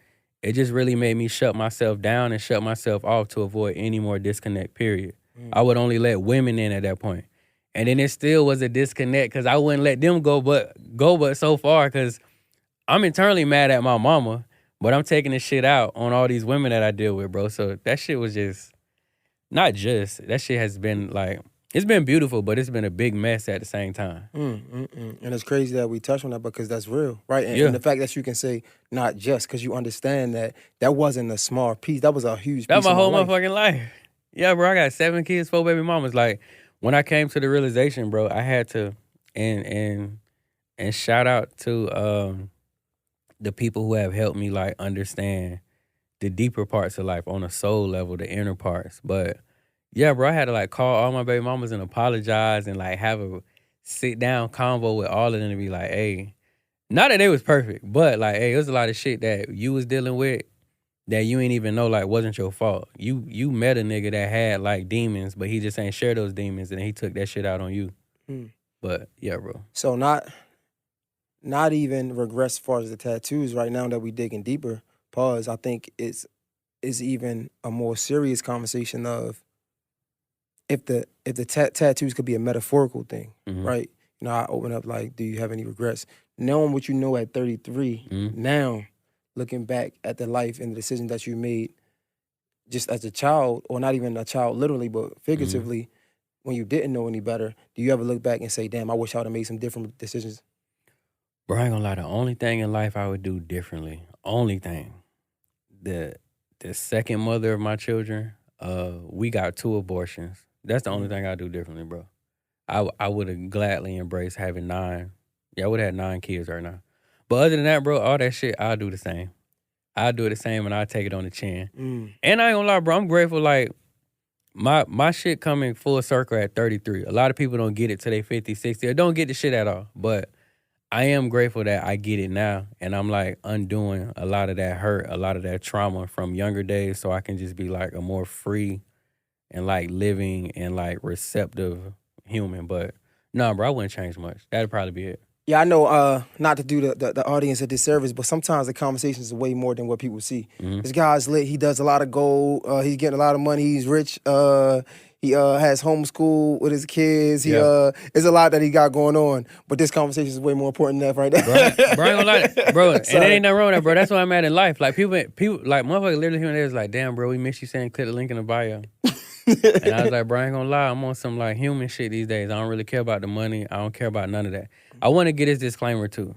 it just really made me shut myself down and shut myself off to avoid any more disconnect, period. I would only let women in at that point. And then it still was a disconnect because I wouldn't let them go but so far because I'm internally mad at my mama, but I'm taking this shit out on all these women that I deal with, bro. So that shit was just... that shit has been like, it's been beautiful, but it's been a big mess at the same time. And it's crazy that we touch on that because that's real, right? And the fact that you can say not just because you understand that wasn't a small piece, that was a huge piece of my whole life. Motherfucking life. Yeah, bro, I got 7 kids, 4 baby mamas. Like, when I came to the realization, bro, I had to, and shout out to the people who have helped me, like, understand the deeper parts of life on a soul level, the inner parts. But yeah, bro, I had to like call all my baby mamas and apologize and like have a sit down convo with all of them to be like, hey, not that they was perfect, but like, hey, it was a lot of shit that you was dealing with that you ain't even know like wasn't your fault. You met a nigga that had like demons, but he just ain't share those demons, and he took that shit out on you. But yeah, bro. So not even regress as far as the tattoos right now that we digging deeper. Pause. I think it's even a more serious conversation of if the tattoos could be a metaphorical thing, right? You know, I open up like, do you have any regrets? Knowing what you know at 33, now looking back at the life and the decisions that you made just as a child, or not even a child literally, but figuratively, when you didn't know any better, do you ever look back and say, damn, I wish I would have made some different decisions? Bro, I ain't gonna lie, the only thing in life I would do differently, only thing, the second mother of my children, we got 2 abortions. That's the only thing I do differently, bro. I would have gladly embraced having 9. Yeah, I would have had 9 kids right now. But other than that, bro, all that shit, I'll do the same. I'll do it the same and I'll take it on the chin. And I ain't gonna lie, bro, I'm grateful, like, my shit coming full circle at 33. A lot of people don't get it till they 50, 60, or don't get the shit at all. But I am grateful that I get it now, and I'm like undoing a lot of that hurt, a lot of that trauma from younger days, so I can just be like a more free and like living and like receptive human. But no, bro, I wouldn't change much. That'd probably be it. Yeah, I know not to do the audience a disservice, but sometimes the conversation is way more than what people see. This guy's lit. He does a lot of gold. He's getting a lot of money. He's rich. He has homeschool with his kids. He it's a lot that he got going on. But this conversation is way more important than that right now. Bro, ain't gonna lie, bro. And there ain't nothing wrong with that, bro. That's what I'm at in life. Like people, like motherfuckers literally here and there is like, damn, bro, we miss you saying click the link in the bio. And I was like, bro, I ain't gonna lie, I'm on some like human shit these days. I don't really care about the money. I don't care about none of that. I want to get this disclaimer too.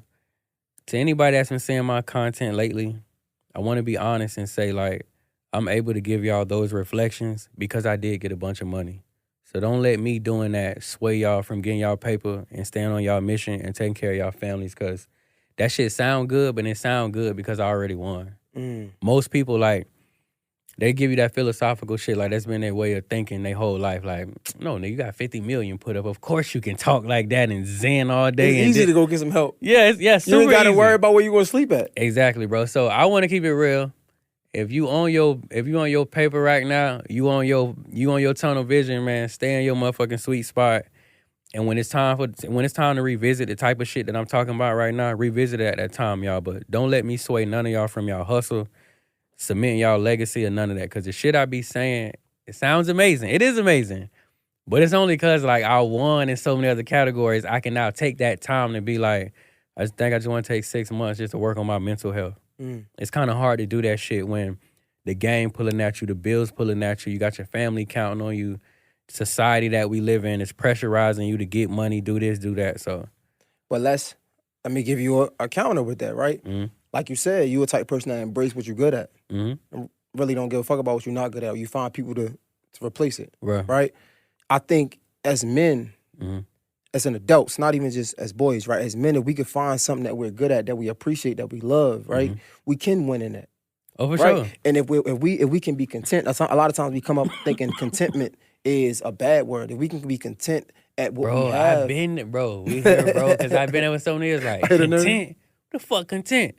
To anybody that's been seeing my content lately, I want to be honest and say like, I'm able to give y'all those reflections because I did get a bunch of money. So don't let me doing that sway y'all from getting y'all paper and staying on y'all mission and taking care of y'all families, because that shit sound good, but it sound good because I already won. Most people, like, they give you that philosophical shit, like that's been their way of thinking their whole life. Like, no, nigga, you got 50 million put up. Of course you can talk like that and zen all day. It's easy to go get some help. Yeah, super you ain't got to easy. worry about where you going to sleep at. Exactly, bro. So I want to keep it real. If you on your paper right now, you on your tunnel vision, man. Stay in your motherfucking sweet spot. And when it's time to revisit the type of shit that I'm talking about right now, revisit it at that time, y'all. But don't let me sway none of y'all from y'all hustle, cementing y'all legacy or none of that. Because the shit I be saying, it sounds amazing. It is amazing. But it's only because like I won in so many other categories, I can now take that time to be like, I just want to take 6 months just to work on my mental health. It's kind of hard to do that shit when the game pulling at you, the bills pulling at you, you got your family counting on you, society that we live in is pressurizing you to get money, do this, do that. So, but let me give you a counter with that, right? Like you said, you a type of person that embrace what you're good at. And really don't give a fuck about what you're not good at. You find people to replace it, right? I think as men, as an adults, not even just as boys, right? As men, if we could find something that we're good at, that we appreciate, that we love, right? We can win in that. Oh, for right? sure. And if we can be content, a lot of times we come up thinking contentment is a bad word. If we can be content at what we have. We here, bro, because I've been there with so many years like, content? What the fuck content?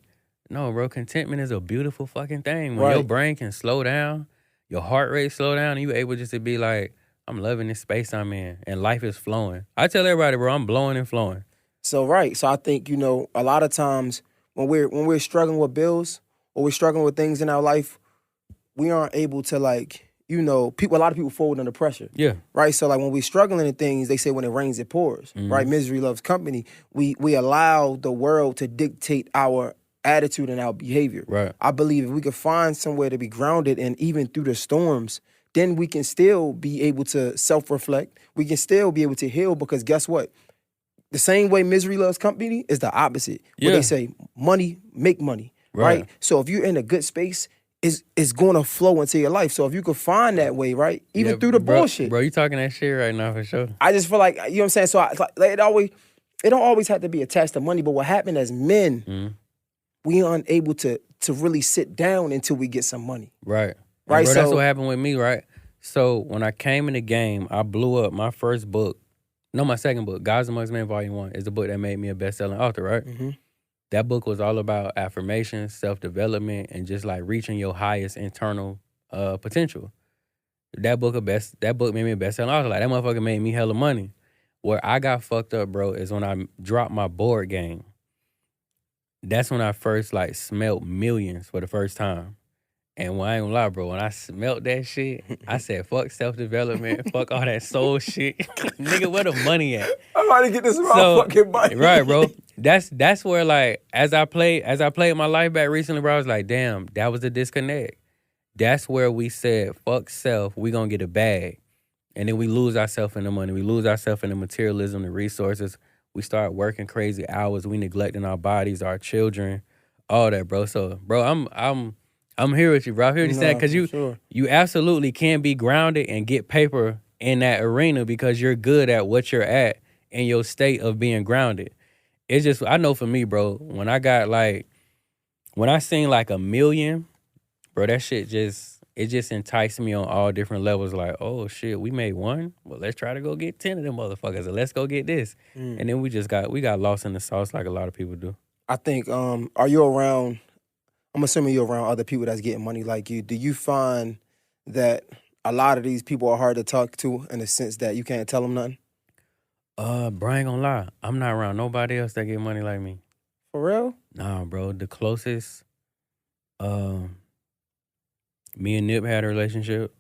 No, bro, contentment is a beautiful fucking thing. When your brain can slow down, your heart rate slow down, and you able just to be like, I'm loving this space I'm in, and life is flowing. I tell everybody, bro, I'm blowing and flowing. So I think, a lot of times when we're struggling with bills or we're struggling with things in our life, we aren't able to a lot of people fold under pressure. Yeah. Right? So like when we're struggling in things, they say when it rains, it pours. Right? Misery loves company. We allow the world to dictate our attitude and our behavior. Right. I believe if we could find somewhere to be grounded, and even through the storms, then we can still be able to self-reflect. We can still be able to heal, because guess what? The same way misery loves company is the opposite. Where they say money make money, right? So if you're in a good space, it's going to flow into your life. So if you could find that way, right? Even through the bullshit. Bro, you talking that shit right now for sure. I just feel like, you know what I'm saying? So it don't always have to be attached to money, but what happened as men, we aren't able to really sit down until we get some money. Right. Bro, that's what happened with me, right? So when I came in the game, I blew up my first book. No, my second book, Gods Amongst Men, Volume 1, is the book that made me a best-selling author, right? That book was all about affirmation, self-development, and just like reaching your highest internal potential. That book made me a best-selling author. Like that motherfucker made me hella money. Where I got fucked up, bro, is when I dropped my board game. That's when I first like smelt millions for the first time. And when I ain't gonna lie, bro, when I smelt that shit, I said, fuck self-development, fuck all that soul shit. Nigga, where the money at? I'm about to get this fucking money. Right, bro. That's where, like, as I played my life back recently, bro, I was like, damn, that was a disconnect. That's where we said, fuck self, we gonna get a bag. And then we lose ourselves in the money. We lose ourselves in the materialism, the resources. We start working crazy hours. We neglecting our bodies, our children, all that, bro. So, bro, I'm here with you, bro. I'm here with you saying, because you absolutely can be grounded and get paper in that arena because you're good at what you're at in your state of being grounded. It's just, I know for me, bro, when I seen like $1 million, bro, that shit just enticed me on all different levels. Like, oh shit, we made one. Well, let's try to go get 10 of them motherfuckers, and let's go get this. And then we got lost in the sauce like a lot of people do. I think, are you around? I'm assuming you're around other people that's getting money like you. Do you find that a lot of these people are hard to talk to in the sense that you can't tell them nothing? Bro, I ain't gonna lie. I'm not around nobody else that get money like me. For real? Nah, bro. The closest, me and Nip had a relationship.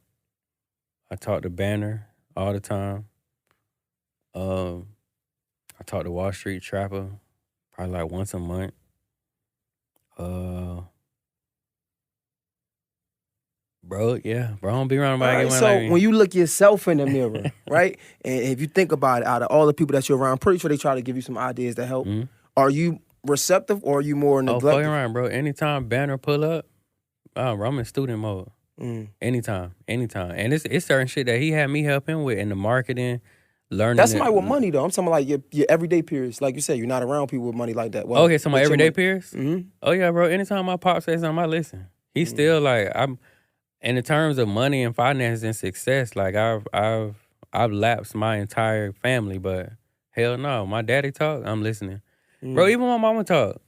I talked to Banner. all the time. I talk to Wall Street Trapper probably like once a month. Bro, yeah, bro, I don't be around nobody. Right, so when you look yourself in the mirror, right, and if you think about it, out of all the people that you're around, I'm pretty sure they try to give you some ideas to help. Mm-hmm. Are you receptive or are you more neglective? Oh, fucking right, bro. Anytime banner pull up, bro, I'm in student mode. Anytime. And it's certain shit that he had me helping with in the marketing, learning. That's somebody with money, though. I'm talking like your everyday peers. Like you said, you're not around people with money like that. Well, okay, so my everyday peers? Mm-hmm. Oh, yeah, bro. Anytime my pop says something, I listen. He's still like, in the terms of money and finance and success, like I've lapsed my entire family, but hell no, my daddy talk, I'm listening. Bro, even my mama talk.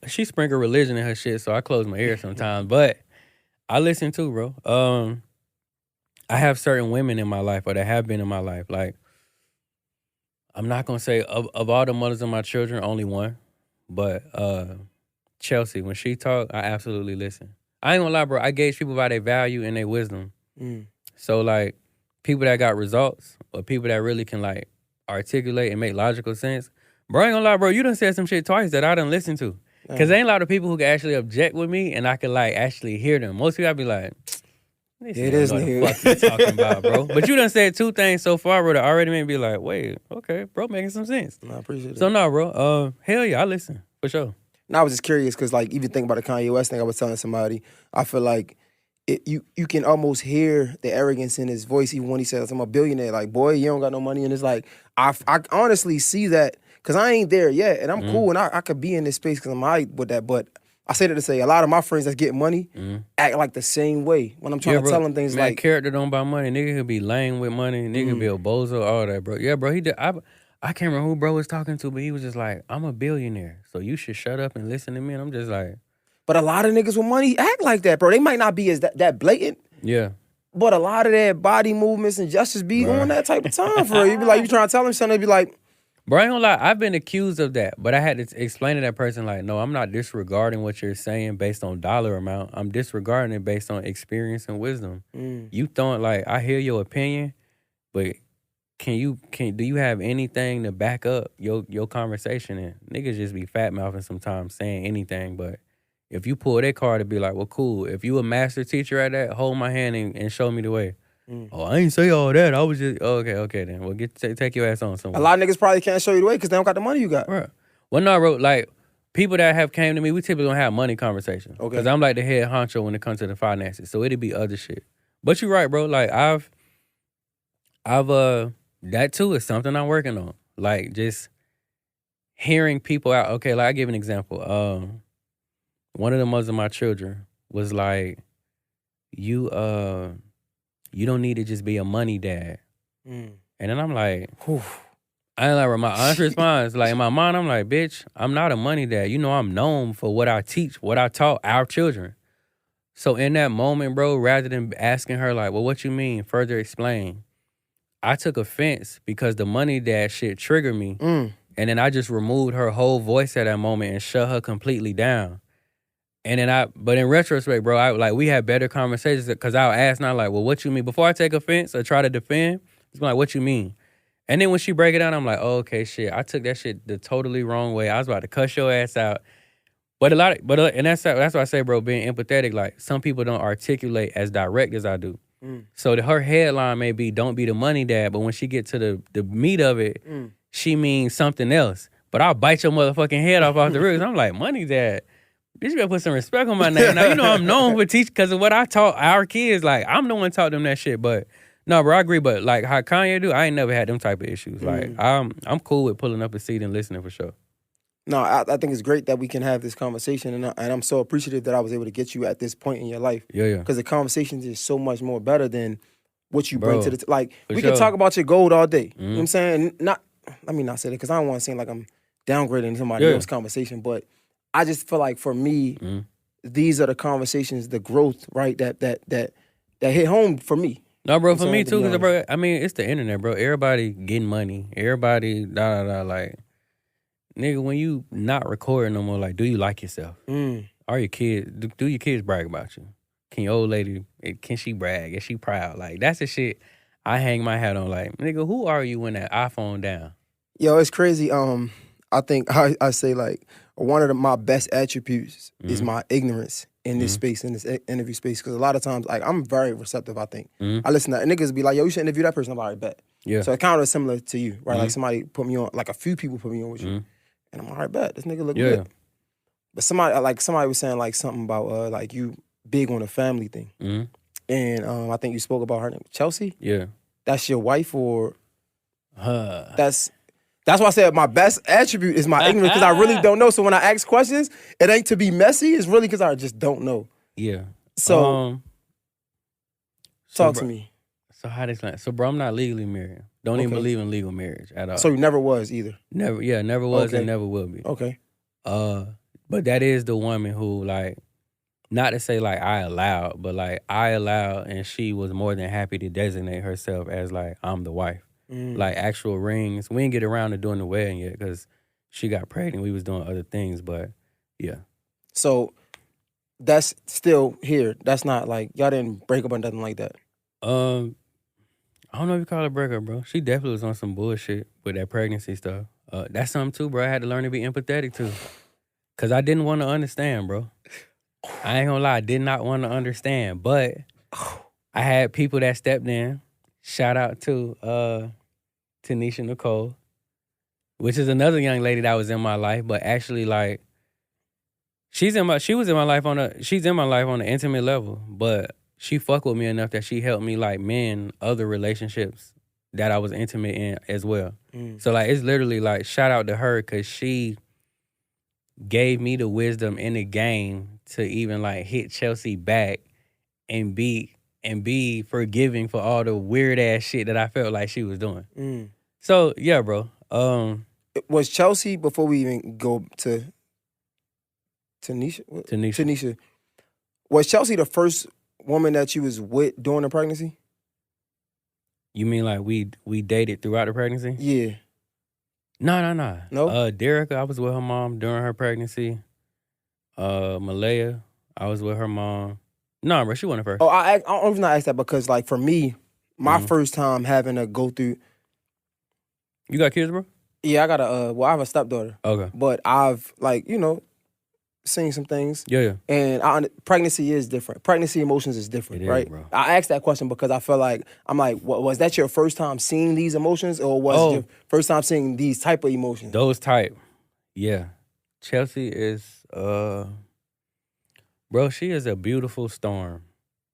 She sprinkle religion in her shit, so I close my ears sometimes, but I listen too, bro. I have certain women in my life, or that have been in my life. Like, I'm not gonna say of all the mothers of my children, only one, but Chelsea, when she talk, I absolutely listen. I ain't gonna lie, bro. I gauge people by their value and their wisdom. So, like, people that got results or people that really can, like, articulate and make logical sense. Bro, I ain't gonna lie, bro. You done said some shit twice that I done listened to. Because there ain't a lot of people who can actually object with me and I can, like, actually hear them. Most people, I be like, it isn't here. What the fuck you talking about, bro? But you done said two things so far, bro, that already made me be like, wait, okay, bro, making some sense. I appreciate it. So, no, bro. Hell yeah, I listen. For sure. Now, I was just curious because, like, even think about the Kanye West thing I was telling somebody, I feel like you can almost hear the arrogance in his voice even when he says, I'm a billionaire. Like, boy, you don't got no money. And it's like, I honestly see that because I ain't there yet. And I'm cool and I could be in this space because I'm all right with that. But I say that to say a lot of my friends that get money act like the same way when I'm trying to tell them things man, like. Character don't buy money. Nigga could be lame with money. Nigga could be a bozo, all that, bro. Yeah, bro, he did. I can't remember who bro was talking to, but he was just like, I'm a billionaire, so you should shut up and listen to me. And I'm just like. But a lot of niggas with money act like that, bro. They might not be as that blatant. Yeah. But a lot of their body movements and gestures be on that type of time for you. You be like, you trying to tell them something, they be like. Bro, I ain't gonna lie, I've been accused of that, but I had to explain to that person, like, no, I'm not disregarding what you're saying based on dollar amount. I'm disregarding it based on experience and wisdom. You throwing, like, I hear your opinion, but do you have anything to back up your conversation? And niggas just be fat mouthing sometimes saying anything, but if you pull that card to be like, well, cool, if you a master teacher at that, hold my hand and show me the way. Oh, I ain't say all that. I was just, okay then. Well, take your ass on somewhere. A lot of niggas probably can't show you the way because they don't got the money you got. Right. Well, no, bro, like, people that have came to me, we typically don't have money conversations. Okay. Because I'm like the head honcho when it comes to the finances. So it'd be other shit. But you're right, bro. Like, I've that too is something I'm working on. Like, just hearing people out. Okay, like, I give an example. One of the mothers of my children was like, you don't need to just be a money dad. And then I'm like, whew. I ain't like, my honest response, like, in my mind, I'm like, bitch, I'm not a money dad. You know, I'm known for what I teach, what I taught our children. So in that moment, bro, rather than asking her, like, well, what you mean? Further explain. I took offense because the money dad shit triggered me. And then I just removed her whole voice at that moment and shut her completely down. And then but in retrospect, bro, we had better conversations because I'll ask now, like, well, what you mean? Before I take offense or try to defend, it's like, what you mean? And then when she break it down, I'm like, oh, okay, shit. I took that shit the totally wrong way. I was about to cuss your ass out. But and that's why I say, bro, being empathetic, like, some people don't articulate as direct as I do. So her headline may be, don't be the money dad, but when she get to the meat of it, she means something else. But I'll bite your motherfucking head off the ribs. I'm like, money dad. Bitch, you better put some respect on my name. Now, you know I'm known for teaching because of what I taught our kids. Like, I'm the one taught them that shit. But, no, bro, I agree. But, like, how Kanye do, I ain't never had them type of issues. Like, I'm cool with pulling up a seat and listening for sure. No, I think it's great that we can have this conversation. And I'm so appreciative that I was able to get you at this point in your life. Yeah. Because the conversation is so much more better than what you bring to the... Like, we can talk about your gold all day. You know what I'm saying? Let me not say that because I don't want to seem like I'm downgrading somebody else's conversation. But I just feel like for me, these are the conversations, the growth, right, that hit home for me. No, bro, for me too, because, bro, I mean, it's the internet, bro. Everybody getting money. Everybody, like, nigga, when you not recording no more, like, do you like yourself? Are your kids, do your kids brag about you? Can your old lady, can she brag? Is she proud? Like, that's the shit I hang my hat on like, nigga, who are you when that iPhone down? Yo, it's crazy. I think I say like one of my best attributes is my ignorance in this space, in this interview space. Because a lot of times, like, I'm very receptive, I think. I listen to niggas be like, yo, you should interview that person. I'm like, all right, bet. Yeah. So it kind of similar to you, right? Like somebody put me on, like a few people put me on with you. And I'm like, all right, bet. This nigga look good. But somebody was saying like something about like you big on the family thing. And I think you spoke about her name, Chelsea? Yeah. That's your wife or? That's why I said my best attribute is my ignorance, because I really don't know. So when I ask questions, it ain't to be messy. It's really because I just don't know. Yeah. So talk to me. So how this like? So bro, I'm not legally married. Don't even believe in legal marriage at all. So you never was either? Never. Yeah, never was and never will be. Okay. But that is the woman who, like, not to say like I allowed, but like I allowed, and she was more than happy to designate herself as like I'm the wife. Like actual rings. We didn't get around to doing the wedding yet because she got pregnant. We was doing other things, but yeah. So that's still here. That's not like y'all didn't break up or nothing like that. I don't know if you call it breakup, bro. She definitely was on some bullshit with that pregnancy stuff. That's something too, bro. I had to learn to be empathetic too, cause I didn't want to understand, bro. I ain't gonna lie, I did not want to understand, but I had people that stepped in. Shout out to Tanisha Nicole, which is another young lady that was in my life, but actually like she's in my life on an intimate level, but she fuck with me enough that she helped me like mend other relationships that I was intimate in as well. So like it's literally like shout out to her, cause she gave me the wisdom in the game to even like hit Chelsea back and be forgiving for all the weird ass shit that I felt like she was doing. So yeah, bro. Was Chelsea, before we even go to Tanisha, was Chelsea the first woman that you was with during the pregnancy? You mean like we dated throughout the pregnancy? Yeah. No. Derrick, I was with her mom during her pregnancy. Malaya, I was with her mom. No, bro, she wasn't first. Oh, I don't even ask that because, like, for me, my first time having to go through. You got kids, bro? Yeah, I got I have a stepdaughter. Okay. But I've, like, seen some things. Yeah. And pregnancy is different. Pregnancy emotions is different, right? Bro. I asked that question because I feel like, was that your first time seeing these emotions, or was it your first time seeing these type of emotions? Those type. Yeah. Chelsea is, bro, she is a beautiful storm.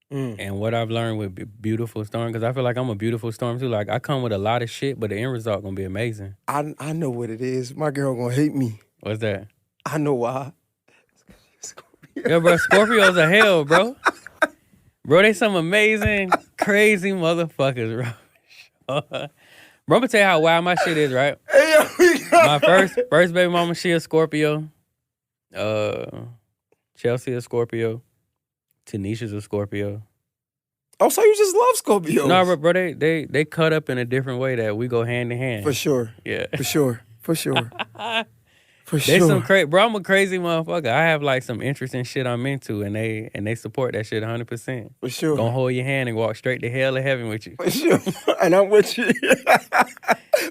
And what I've learned with beautiful storm, because I feel like I'm a beautiful storm too. Like I come with a lot of shit, but the end result gonna be amazing. I know what it is. My girl gonna hate me. What's that? I know why. Yeah, bro, Scorpios are hell, bro. Bro, they some amazing, crazy motherfuckers, bro. Bro, I'm gonna tell you how wild my shit is, right? My first baby mama, she a Scorpio. Chelsea a Scorpio. Tanisha's a Scorpio. Oh, so you just love Scorpios? No, bro, they cut up in a different way that we go hand in hand. For sure. Yeah. For sure. For sure. They some crazy, bro. I'm a crazy motherfucker. I have like some interesting shit I'm into, and they support that shit 100%. For sure. Gonna hold your hand and walk straight to hell or heaven with you. For sure. And I'm with you.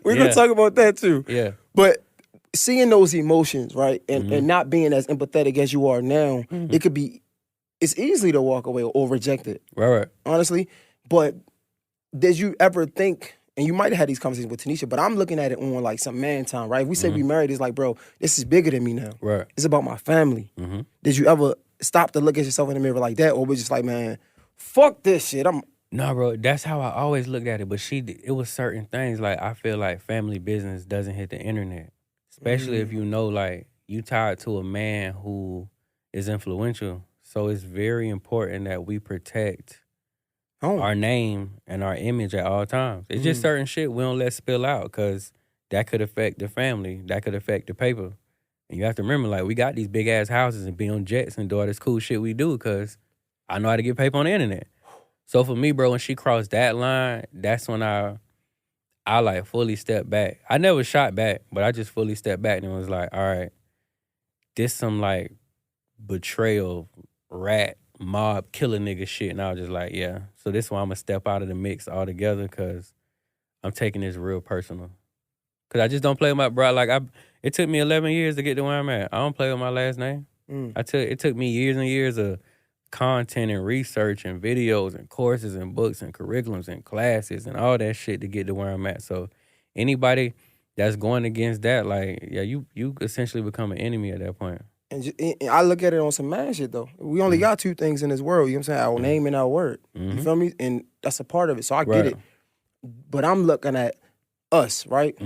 We're gonna talk about that too. Yeah. But seeing those emotions, right, and not being as empathetic as you are now, it's easy to walk away or reject it. Right. Honestly. But did you ever think, and you might have had these conversations with Tanisha, but I'm looking at it on like some man time, right? If we say we married, it's like, bro, this is bigger than me now. Right. It's about my family. Did you ever stop to look at yourself in the mirror like that, or was just like, man, fuck this shit? No, bro, that's how I always looked at it. But it was certain things, like I feel like family business doesn't hit the internet. Especially if you know, like, you tied to a man who is influential. So it's very important that we protect our name and our image at all times. It's just certain shit we don't let spill out, because that could affect the family. That could affect the paper. And you have to remember, like, we got these big-ass houses and be on jets and do all this cool shit we do because I know how to get paper on the internet. So for me, bro, when she crossed that line, that's when I like fully stepped back. I never shot back, but I just fully stepped back and was like, all right, this some like betrayal rat mob killer nigga shit. And I was just like, yeah. So this is why I'm going to step out of the mix altogether because I'm taking this real personal. Because I just don't play with my, bro. Like, it took me 11 years to get to where I'm at. I don't play with my last name. It took me years and years of content and research and videos and courses and books and curriculums and classes and all that shit to get to where I'm at. So anybody that's going against that, like, yeah, you essentially become an enemy at that point. And I look at it on some mad shit, though. We only got two things in this world, you know what I'm saying? Our name and our word. You feel me? And that's a part of it. So I get it. But I'm looking at us, right?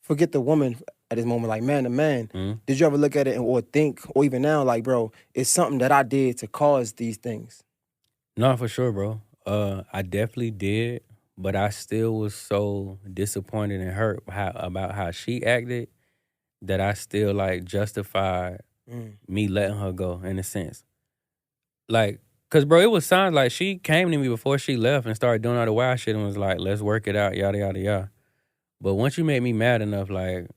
Forget the woman at this moment, like man to man. Did you ever look at it or think, or even now, like, bro, it's something that I did to cause these things? No, for sure, bro. I definitely did, but I still was so disappointed and hurt about how she acted that I still, like, justified me letting her go, in a sense. Like, because, bro, it was signs, like, she came to me before she left and started doing all the wild shit and was like, let's work it out, yada, yada, yada. But once you make me mad enough, like...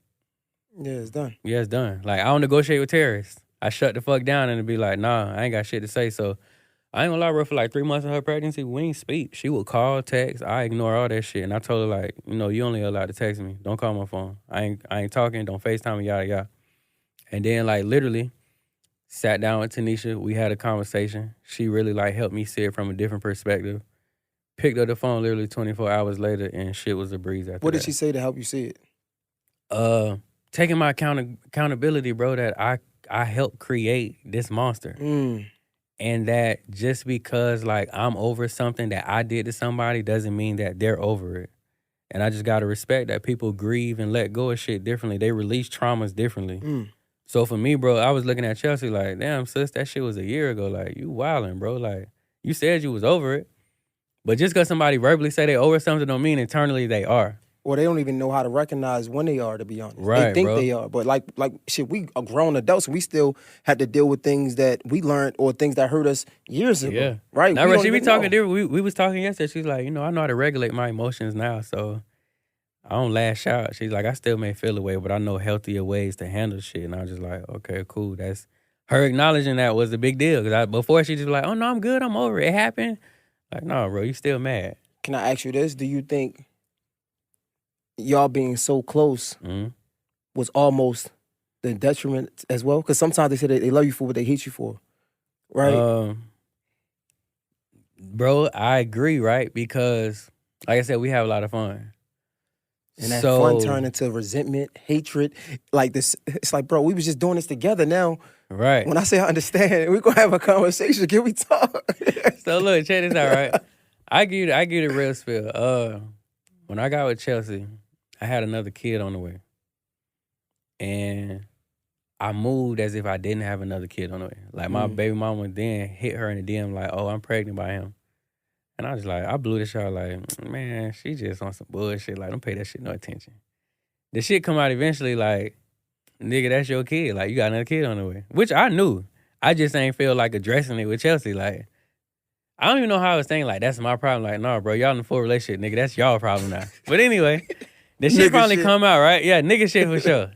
Yeah, it's done. Yeah, it's done. Like, I don't negotiate with terrorists. I shut the fuck down and be like, nah, I ain't got shit to say. So, I ain't gonna lie, bro, for like 3 months of her pregnancy, we ain't speak. She would call, text. I ignore all that shit. And I told her, like, you know, you only allowed to text me. Don't call my phone. I ain't talking. Don't FaceTime me, yada, yada. And then, like, literally, sat down with Tanisha. We had a conversation. She really, like, helped me see it from a different perspective. Picked up the phone literally 24 hours later, and shit was a breeze after that. What did she say to help you see it? Taking my accountability, bro, that I helped create this monster. And that just because, like, I'm over something that I did to somebody doesn't mean that they're over it. And I just got to respect that people grieve and let go of shit differently. They release traumas differently. So for me, bro, I was looking at Chelsea like, damn, sis, that shit was a year ago. Like, you wildin', bro. Like, you said you was over it. But just because somebody verbally say they over something don't mean internally they are. Or they don't even know how to recognize when they are, to be honest. Right, they think bro. they are. But like shit, we are grown adults. We still had to deal with things that we learned or things that hurt us years ago. Yeah. Right? Now, bro, she be talking different. We was talking yesterday. She's like, you know, I know how to regulate my emotions now, so I don't lash out. She's like, I still may feel a way, but I know healthier ways to handle shit. And I was just like, okay, cool. That's her acknowledging that was a big deal. Because before she just like, oh, no, I'm good. I'm over it. It happened. Like, no, bro, you still mad. Can I ask you this? Do you think y'all being so close was almost the detriment as well? Because sometimes they say they love you for what they hate you for, right? Bro, I agree, right? Because, like I said, we have a lot of fun. And that fun turned into resentment, hatred. Like this, it's like, bro, we was just doing this together now. Right. When I say I understand, we're going to have a conversation. Can we talk? So look, check this out, right? I give you the real spill. When I got with Chelsea, I had another kid on the way. And I moved as if I didn't have another kid on the way. Like, my baby mama then hit her in the DM like, oh, I'm pregnant by him. And I was like, I blew this shot like, man, she just on some bullshit. Like, don't pay that shit no attention. The shit come out eventually like, nigga, that's your kid. Like, you got another kid on the way. Which I knew. I just ain't feel like addressing it with Chelsea. Like, I don't even know how I was thinking, like, that's my problem. Like, no, bro, y'all in a full relationship, nigga. That's y'all problem now. But anyway, the shit finally come out, right? Yeah, nigga shit for sure.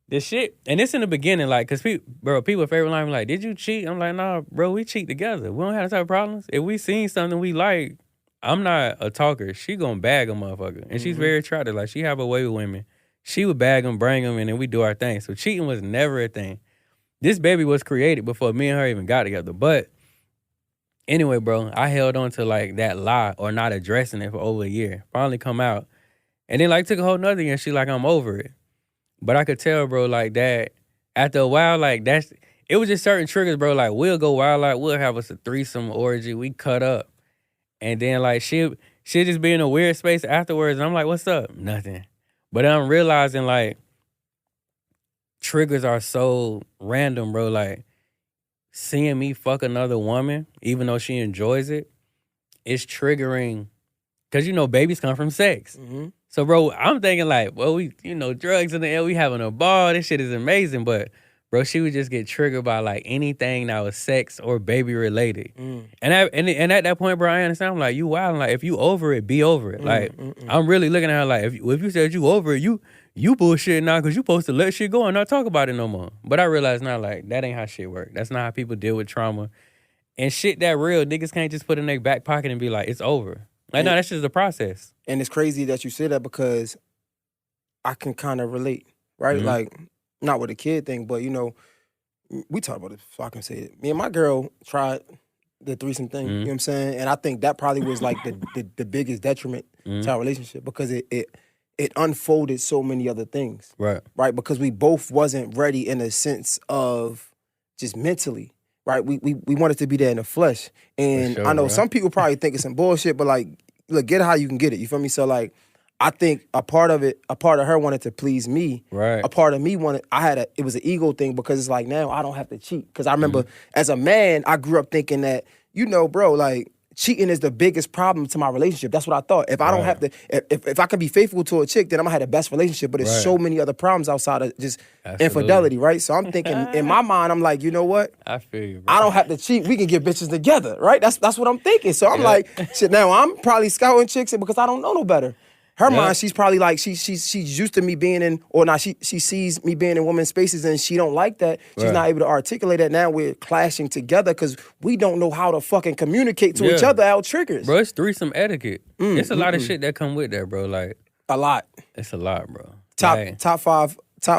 The shit, and it's in the beginning, like, because people favorite line like, did you cheat? I'm like, nah, bro, we cheat together. We don't have that type of problems. If we seen something we like, I'm not a talker. She gonna bag a motherfucker. And she's very attractive. Like, she have a way with women. She would bag them, bring them, and then we do our thing. So cheating was never a thing. This baby was created before me and her even got together. But anyway, bro, I held on to, like, that lie or not addressing it for over a year. Finally come out. And then, like, took a whole nother year and she like, I'm over it. But I could tell, bro, like, that after a while, like, it was just certain triggers, bro. Like, we'll go wild, like, we'll have us a threesome orgy. We cut up. And then, like, she'll just be in a weird space afterwards. And I'm like, what's up? Nothing. But I'm realizing, like, triggers are so random, bro. Like, seeing me fuck another woman, even though she enjoys it, it's triggering. Because, you know, babies come from sex. So, bro, I'm thinking like, well, we, you know, drugs in the air, we having a ball. This shit is amazing. But, bro, she would just get triggered by, like, anything that was sex or baby related. And at that point, bro, I understand. I'm like, you wild. Like, if you over it, be over it. Like, I'm really looking at her like, if you said you over it, you you bullshit now because you supposed to let shit go and not talk about it no more. But I realize now, like, that ain't how shit work. That's not how people deal with trauma. And shit that real, niggas can't just put it in their back pocket and be like, it's over. Like, no, that's just the process. And it's crazy that you say that because I can kind of relate, right? Mm-hmm. Like, not with a kid thing, but, you know, we talk about it, so I can say it. Me and my girl tried the threesome thing, you know what I'm saying? And I think that probably was like the biggest detriment to our relationship because it unfolded so many other things. Right? Because we both wasn't ready in a sense of just mentally, right? We wanted to be there in the flesh. And sure, I know some people probably think it's some bullshit, but like, look, get it how you can get it. You feel me? So like, I think a part of her wanted to please me. Right. A part of me it was an ego thing because it's like, now I don't have to cheat. Because I remember as a man, I grew up thinking that, you know, bro, like, cheating is the biggest problem to my relationship. That's what I thought. If I don't have to, if I can be faithful to a chick, then I'm gonna have the best relationship. But there's so many other problems outside of just infidelity, right? So I'm thinking, in my mind, I'm like, you know what? I feel you, bro. I don't have to cheat. We can get bitches together, right? That's what I'm thinking. So I'm like, shit, now I'm probably scouting chicks because I don't know no better. Her mind, she's probably like, she's used to me being in, or not, she sees me being in women's spaces and she don't like that. She's not able to articulate that. Now we're clashing together because we don't know how to fucking communicate to each other our triggers. Bro, it's threesome etiquette. It's a lot of shit that come with that, bro. Like, a lot. It's a lot, bro. Top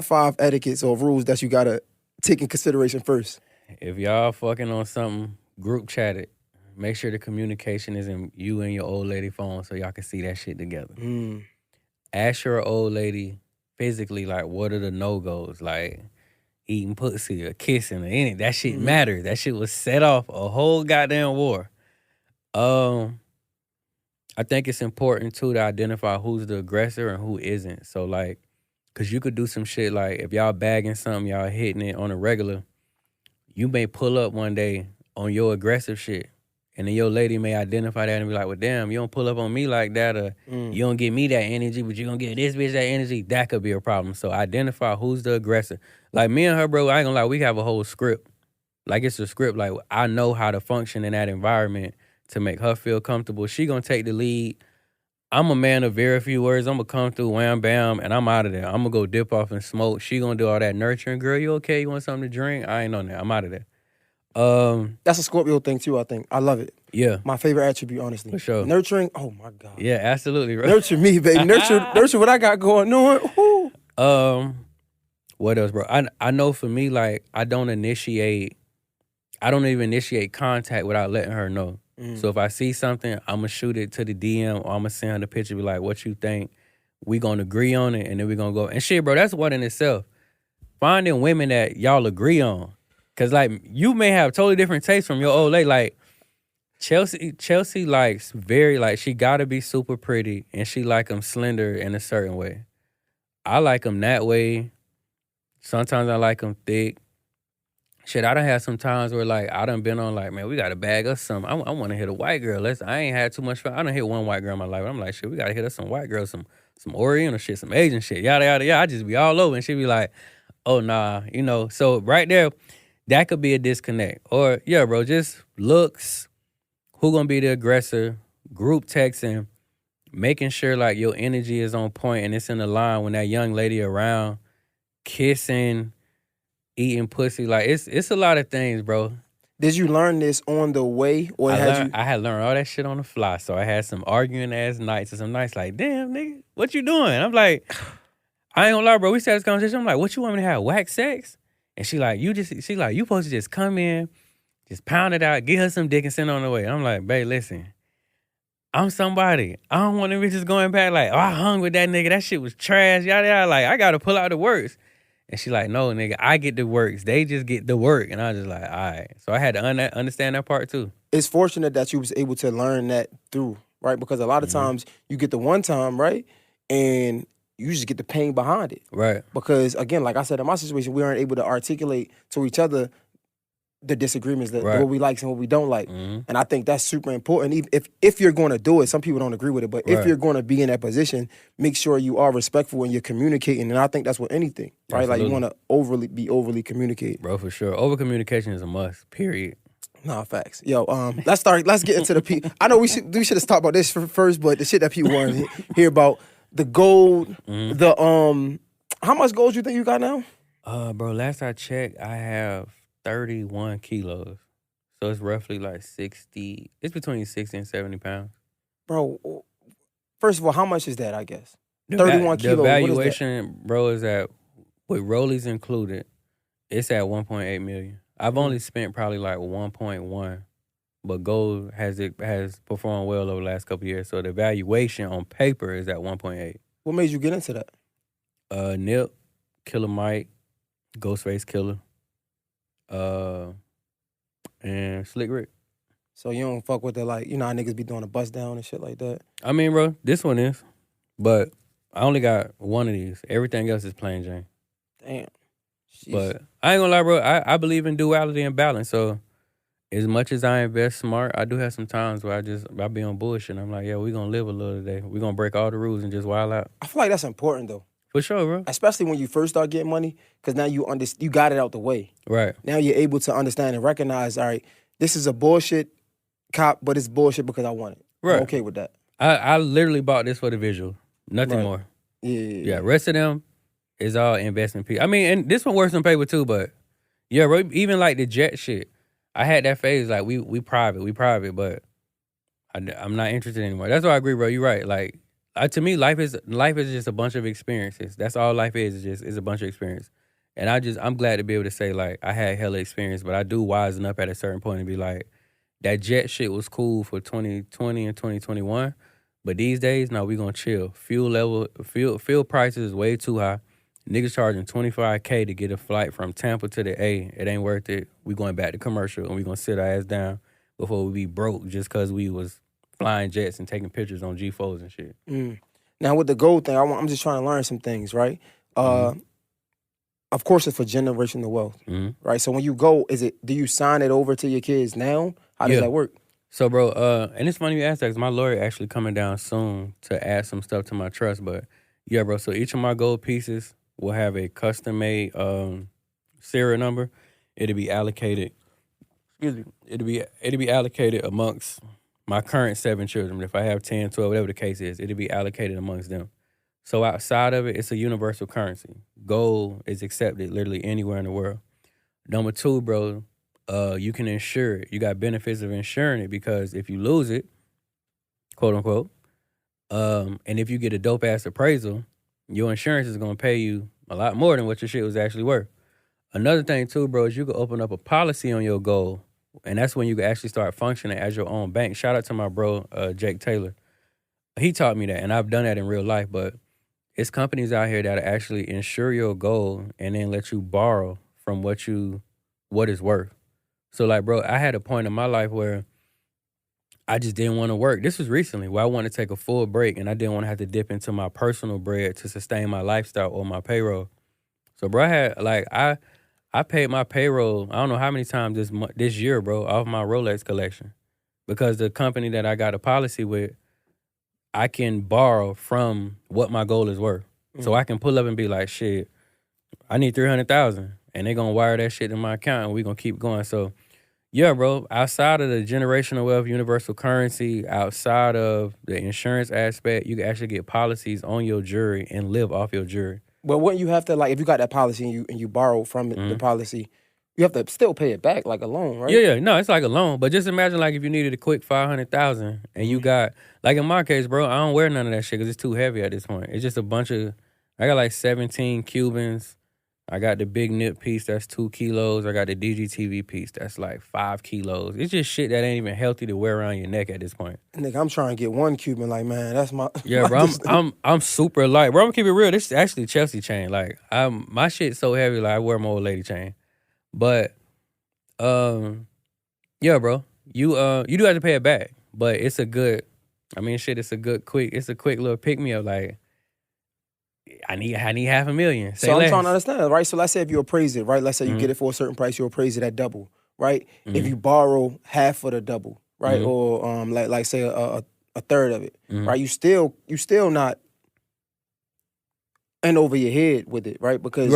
five etiquettes or rules that you gotta take in consideration first. If y'all fucking on something, group chat it. Make sure the communication is in you and your old lady phone so y'all can see that shit together. Ask your old lady physically, like, what are the no-goes? Like, eating pussy or kissing or anything. That shit matters. That shit was set off a whole goddamn war. I think it's important, too, to identify who's the aggressor and who isn't. So, like, because you could do some shit like, if y'all bagging something, y'all hitting it on a regular, you may pull up one day on your aggressive shit. And then your lady may identify that and be like, well, damn, you don't pull up on me like that, or you don't give me that energy, but you gonna give this bitch that energy. That could be a problem. So identify who's the aggressor. Like me and her, bro, I ain't gonna lie, we have a whole script. Like it's a script. Like I know how to function in that environment to make her feel comfortable. She gonna take the lead. I'm a man of very few words. I'm gonna come through, wham, bam, and I'm out of there. I'm gonna go dip off and smoke. She gonna do all that nurturing. Girl, you okay? You want something to drink? I ain't on that. I'm out of there. That's a Scorpio thing too, I think. I love it. Yeah. My favorite attribute, honestly. For sure. Nurturing, oh my God. Yeah, absolutely. Right. Nurture me, baby. Nurture what I got going on. Woo. What else, bro? I know for me, like, I don't even initiate contact without letting her know. So if I see something, I'm gonna shoot it to the DM or I'm gonna send her the picture, be like, what you think? We gonna agree on it and then we gonna go. And shit, bro, that's one in itself. Finding women that y'all agree on. Cause like you may have totally different tastes from your old lady. Like Chelsea likes very like she gotta be super pretty and she like them slender in a certain way. I like them that way. Sometimes I like them thick. Shit, I done had some times where like I done been on like, man, we gotta bag us some. I want to hit a white girl. I ain't had too much fun. I done hit one white girl in my life. I'm like, shit, we gotta hit us some white girls, some Oriental shit, some Asian shit, yada yada yada. I just be all over and she be like, oh nah, you know. So right there. That could be a disconnect. Or, yeah, bro, just looks, who gonna be the aggressor, group texting, making sure, like, your energy is on point and it's in the line when that young lady around, kissing, eating pussy. Like, it's a lot of things, bro. Did you learn this on the way? Or I had learned all that shit on the fly. So I had some arguing-ass nights and some nights like, damn, nigga, what you doing? I'm like, I ain't gonna lie, bro. We started this conversation. I'm like, what, you want me to have whack sex? And she like, you supposed to just come in, just pound it out, get her some dick and send her on the way. I'm like, babe, listen, I'm somebody. I don't want to be just going back like, oh, I hung with that nigga. That shit was trash, yada, yada. Like, I got to pull out the works. And she like, no, nigga, I get the works. They just get the work. And I was just like, all right. So I had to understand that part too. It's fortunate that you was able to learn that through, right? Because a lot of times you get the one time, right? And you just get the pain behind it. Right. Because, again, like I said, in my situation, we aren't able to articulate to each other the disagreements, what we like and what we don't like. And I think that's super important. If you're going to do it, some people don't agree with it, but if you're going to be in that position, make sure you are respectful when you're communicating. And I think that's with anything, right? Absolutely. Like, you want to be overly communicating. Bro, for sure. Over-communication is a must, period. Nah, facts. Yo, let's get into the people. I know we should have talked about this first, but the shit that people want to hear about, the gold, the How much gold you think you got now? Bro, last I checked, I have 31 kilos. So it's roughly like 60. It's between 60 and 70 pounds. Bro, first of all, how much is that, I guess? 31 kilos. The valuation, bro, is at, with rollies included, it's at 1.8 million. I've only spent probably like 1.1, but gold has performed well over the last couple of years. So the valuation on paper is at 1.8. What made you get into that? Nip, Killer Mike, Ghostface Killer, and Slick Rick. So you don't fuck with the, like, you know how niggas be doing a bust down and shit like that? I mean, bro, this one is, but I only got one of these. Everything else is plain Jane. Damn. Jeez. But I ain't gonna lie, bro. I believe in duality and balance. So as much as I invest smart, I do have some times where I be on bullshit. I'm like, yeah, we gonna live a little today. We gonna break all the rules and just wild out. I feel like that's important though. For sure, bro. Especially when you first start getting money, because now you got it out the way. Right. Now you're able to understand and recognize, all right, this is a bullshit cop, but it's bullshit because I want it. Right. I'm okay with that. I literally bought this for the visual. Nothing more. Yeah. Rest of them is all investment piece. I mean, and this one works on paper too, but yeah, bro, even like the jet shit. I had that phase like we private, but I'm not interested anymore. That's why I agree, bro. You're right. Like to me, life is just a bunch of experiences. That's all life is a bunch of experience. And I'm glad to be able to say like I had hella experience, but I do wisen up at a certain point and be like, that jet shit was cool for 2020 and 2021, but these days, no, we gonna chill. Fuel prices is way too high. Niggas charging $25K to get a flight from Tampa to the A. It ain't worth it. We going back to commercial and we gonna sit our ass down before we be broke just cause we was flying jets and taking pictures on G4s and shit. Now with the gold thing, I'm just trying to learn some things, right? Of course, it's for generational wealth, right? So when you go, do you sign it over to your kids now? How does that work? So, bro, and it's funny you ask that because my lawyer actually coming down soon to add some stuff to my trust. But yeah, bro. So each of my gold pieces will have a custom-made serial number. It'll be allocated. Excuse me. It'll be allocated amongst my current 7 children. If I have 10, 12, whatever the case is, it'll be allocated amongst them. So outside of it, it's a universal currency. Gold is accepted literally anywhere in the world. Number 2, bro, you can insure it. You got benefits of insuring it because if you lose it, quote unquote, and if you get a dope ass appraisal, your insurance is gonna pay you a lot more than what your shit was actually worth. Another thing too, bro, is you can open up a policy on your gold, and that's when you can actually start functioning as your own bank. Shout out to my bro, Jake Taylor. He taught me that, and I've done that in real life, but it's companies out here that actually insure your gold and then let you borrow from what it's worth. So, like, bro, I had a point in my life where I just didn't want to work. This was recently where I wanted to take a full break and I didn't want to have to dip into my personal bread to sustain my lifestyle or my payroll. So, bro, I paid my payroll, I don't know how many times this year, bro, off my Rolex collection. Because the company that I got a policy with, I can borrow from what my goal is worth. So I can pull up and be like, shit, I need $300,000. And they're going to wire that shit in my account and we're going to keep going. So, yeah, bro, outside of the generational wealth, universal currency, outside of the insurance aspect, you can actually get policies on your jewelry and live off your jewelry. Well, wouldn't you have to, like, if you got that policy and you borrow from the policy, you have to still pay it back like a loan, right? Yeah. No, it's like a loan. But just imagine, like, if you needed a quick $500,000 and you got, like in my case, bro, I don't wear none of that shit because it's too heavy at this point. It's just a bunch of, I got like 17 Cubans. I got the big nip piece, that's 2 kilos. I got the DGTV piece, that's like 5 kilos. It's just shit that ain't even healthy to wear around your neck at this point. Nigga, I'm trying to get 1 Cuban, like, man, that's my... Yeah, bro, I'm super light. Bro, I'm gonna keep it real. This is actually Chelsea chain. Like, my shit's so heavy, like, I wear my old lady chain. But, yeah, bro, you do have to pay it back. But it's a good, it's a quick little pick-me-up, like, I need $500,000. So I'm trying to understand, right? So let's say if you appraise it, right? Let's say you get it for a certain price, you appraise it at double, right? If you borrow half of the double, right? Or like say a third of it, right? You still not in over your head with it, right? Because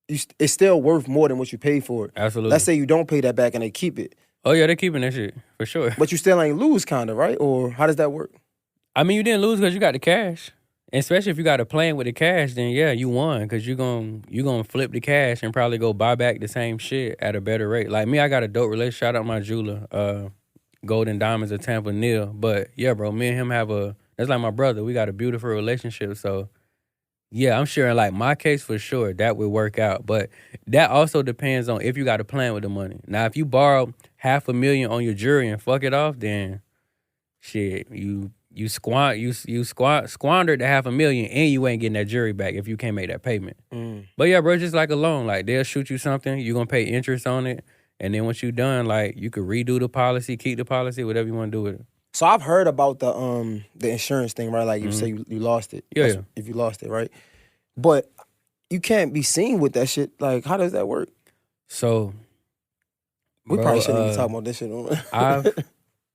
it's still worth more than what you paid for it. Absolutely. Let's say you don't pay that back and they keep it. Oh yeah, they're keeping that shit for sure. But you still ain't lose, kind of, right? Or how does that work? I mean, you didn't lose because you got the cash. Especially if you got a plan with the cash, then yeah, you won because you gonna flip the cash and probably go buy back the same shit at a better rate. Like me, I got a dope relationship. Shout out my jeweler, Golden Diamonds of Tampa, Neil. But yeah, bro, me and him that's like my brother. We got a beautiful relationship. So yeah, I'm sure in like my case for sure that would work out. But that also depends on if you got a plan with the money. Now, if you borrow $500,000 on your jewelry and fuck it off, then shit, you squandered the $500,000 and you ain't getting that jewelry back if you can't make that payment. But yeah, bro, just like a loan, like they'll shoot you something, you're gonna pay interest on it, and then once you're done, like you could redo the policy, keep the policy, whatever you want to do with it. So I've heard about the insurance thing, right? Like you say you lost it. Yeah. If you lost it, right? But you can't be seen with that shit. Like, how does that work? So we probably shouldn't be talking about this shit.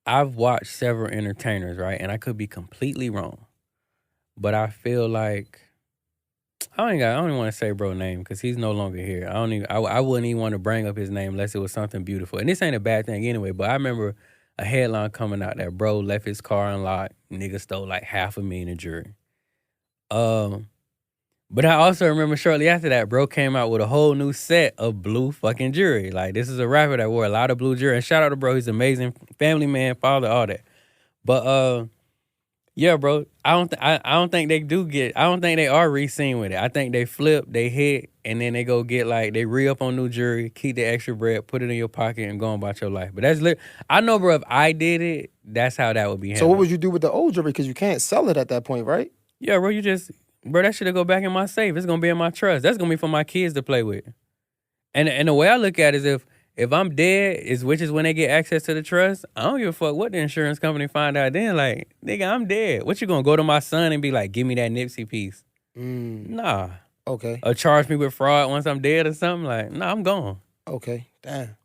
I've watched several entertainers, right? And I could be completely wrong. But I feel like I don't even want to say bro name because he's no longer here. I wouldn't even want to bring up his name unless it was something beautiful. And this ain't a bad thing anyway, but I remember a headline coming out that bro left his car unlocked, nigga stole like $500,000 in jewelry. But I also remember shortly after that, bro came out with a whole new set of blue fucking jewelry. Like, this is a rapper that wore a lot of blue jewelry. And shout out to bro, he's an amazing family man, father, all that. But yeah, bro, I don't think they are re-seen with it. I think they flip, they hit, and then they go get like they re-up on new jewelry, keep the extra bread, put it in your pocket, and go on about your life. But that's I know, bro. If I did it, that's how that would be handled. So what would you do with the old jewelry? Because you can't sell it at that point, right? Yeah, bro. Bro, that shit'll go back in my safe. It's gonna be in my trust. That's gonna be for my kids to play with. And the way I look at it is if I'm dead, which is when they get access to the trust, I don't give a fuck what the insurance company find out then. Like, nigga, I'm dead. What you gonna go to my son and be like, give me that Nipsey piece? Nah. Okay. Or charge me with fraud once I'm dead or something? Like, nah, I'm gone. Okay. Damn.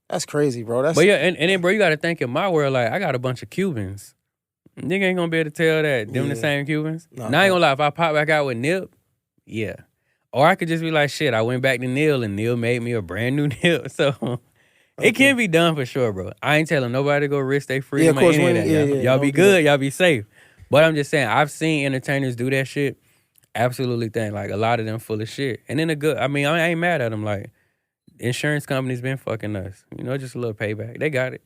That's crazy, bro. But yeah, and then, bro, you gotta think in my world, like, I got a bunch of Cubans. Nigga ain't gonna be able to tell that them the same Cubans. Now, I ain't gonna lie, if I pop back out with Nip, yeah. Or I could just be like, shit, I went back to Neil and Neil made me a brand new Nip. So it can be done for sure, bro. I ain't telling nobody to go risk their freedom or any of that. Y'all be good, y'all be safe. But I'm just saying, I've seen entertainers do that shit. Absolutely think like a lot of them full of shit. And then I ain't mad at them. Like, insurance companies been fucking us. You know, just a little payback. They got it.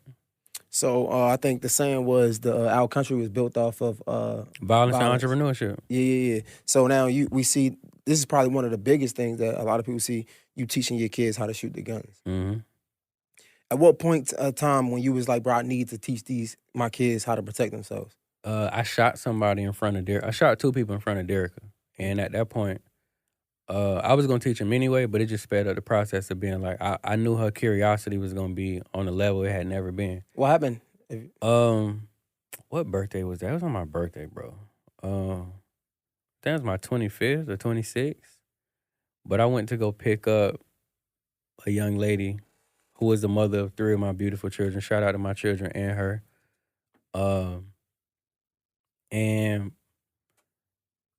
So I think the saying was our country was built off of violence and entrepreneurship. Yeah. So now we see this is probably one of the biggest things that a lot of people see, you teaching your kids how to shoot the guns. Mm-hmm. At what point of time when you was like, bro, I need to teach my kids how to protect themselves? I shot somebody in front of Derrick. I shot 2 people in front of Derrick. And at that point, I was going to teach him anyway, but it just sped up the process of being like, I knew her curiosity was going to be on a level it had never been. What happened? What birthday was that? It was on my birthday, bro. That was my 25th or 26th. But I went to go pick up a young lady who was the mother of 3 of my beautiful children. Shout out to my children and her. And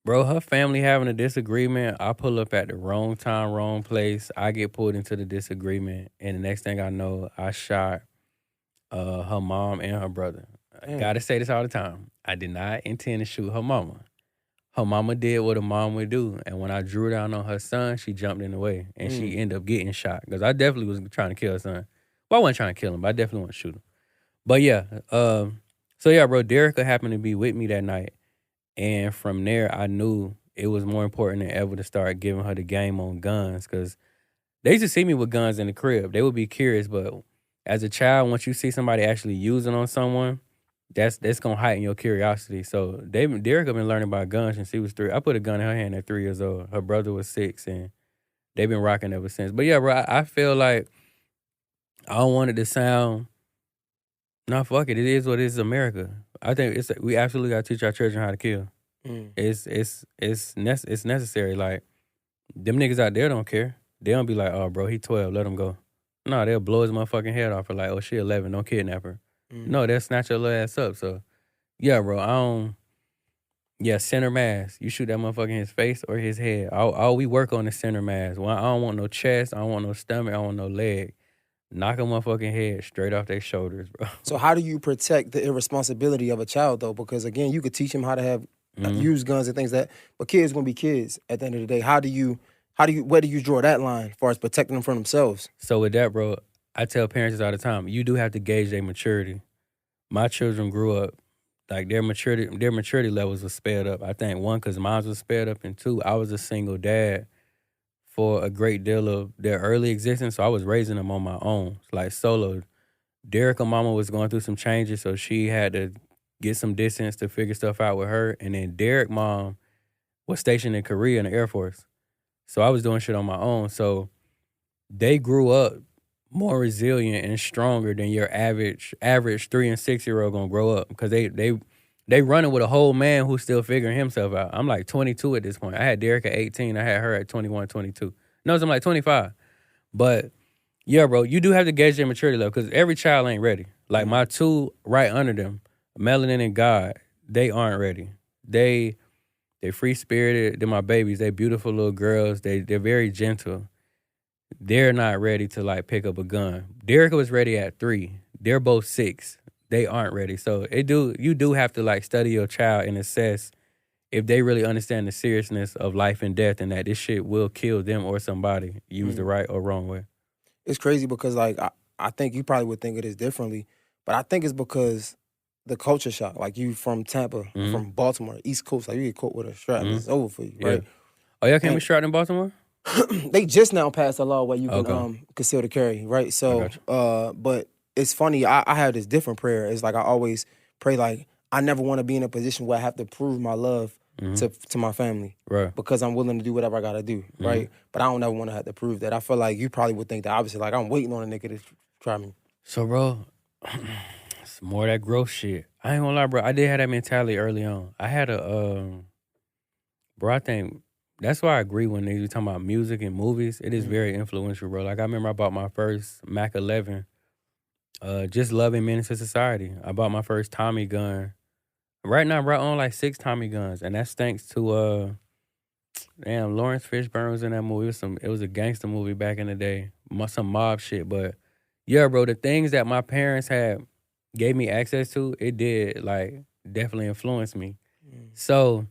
bro, her family having a disagreement. I pull up at the wrong time, wrong place. I get pulled into the disagreement. And the next thing I know, I shot her mom and her brother. I gotta say this all the time. I did not intend to shoot her mama. Her mama did what a mom would do. And when I drew down on her son, she jumped in the way. And she ended up getting shot. Because I definitely was trying to kill her son. Well, I wasn't trying to kill him, but I definitely want to shoot him. But yeah, so yeah, bro, Derrick happened to be with me that night. And from there, I knew it was more important than ever to start giving her the game on guns. Because they used to see me with guns in the crib. They would be curious, but as a child, once you see somebody actually using on someone, that's gonna heighten your curiosity. So Derrick have been learning about guns since he was 3. I put a gun in her hand at 3 years old. Her brother was 6, and they've been rocking ever since. But yeah, bro, I feel like I don't want it to sound, nah, fuck it. It is what it is, America. I think we absolutely gotta teach our children how to kill. It's necessary. Like, them niggas out there don't care. They don't be like, oh, bro, he 12, let him go. No, they'll blow his motherfucking head off. Or like, oh, she 11, don't kidnap her. No, they'll snatch your little ass up. So, yeah, bro, center mass. You shoot that motherfucker in his face or his head. All we work on is center mass. Well, I don't want no chest. I don't want no stomach. I don't want no leg. Knock a motherfucking head straight off their shoulders, bro. So how do you protect the irresponsibility of a child, though? Because, again, you could teach him how to have use guns and things but kids gonna be kids at the end of the day. Where do you draw that line as far as protecting them from themselves? So with that, bro, I tell parents all the time, you do have to gauge their maturity. My children grew up, like their maturity levels were sped up. I think one, because mine was sped up, and two, I was a single dad for a great deal of their early existence, so I was raising them on my own, like solo. Derrick, mama was going through some changes, so she had to get some distance to figure stuff out with her. And then Derrick mom was stationed in Korea in the Air Force. So I was doing shit on my own. So they grew up more resilient and stronger than your average 3 and 6 year old gonna grow up, because they running with a whole man who's still figuring himself out. I'm like 22 at this point. I had Derrick at 18. I had her at 21, 22. No, I'm like 25. But yeah, bro, you do have to gauge their maturity level, because every child ain't ready. Like my two right under them, Melanin and God, they aren't ready. They free-spirited. They're my babies. They beautiful little girls. They're very gentle. They're not ready to, like, pick up a gun. Derrick was ready at 3. They're both 6. They aren't ready. So you do have to, like, study your child and assess if they really understand the seriousness of life and death, and that this shit will kill them or somebody, used the right or wrong way. It's crazy because, like, I think you probably would think of this differently, but I think it's because the culture shock. Like, you from Tampa, from Baltimore, East Coast, like, you get caught with a strap, it's over for you, right? Oh, y'all can't be strapped in Baltimore? They just now passed a law where you can conceal to carry, right? So, but it's funny, I have this different prayer. It's like I always pray, like, I never want to be in a position where I have to prove my love to my family, right? Because I'm willing to do whatever I got to do, right? But I don't ever want to have to prove that. I feel like you probably would think that, obviously, like, I'm waiting on a nigga to try me. So, bro, it's more of that growth shit. I ain't gonna lie, bro. I did have that mentality early on. I had bro, I think that's why I agree when they talking about music and movies. It is very influential, bro. Like, I remember I bought my first Mac 11, just loving Menace to Society. I bought my first Tommy gun. Right now, bro, I own like 6 Tommy guns, and that's thanks to Lawrence Fishburne was in that movie. It was a gangster movie back in the day, some mob shit. But yeah, bro, the things that my parents gave me access to, it did, like, definitely influence me. So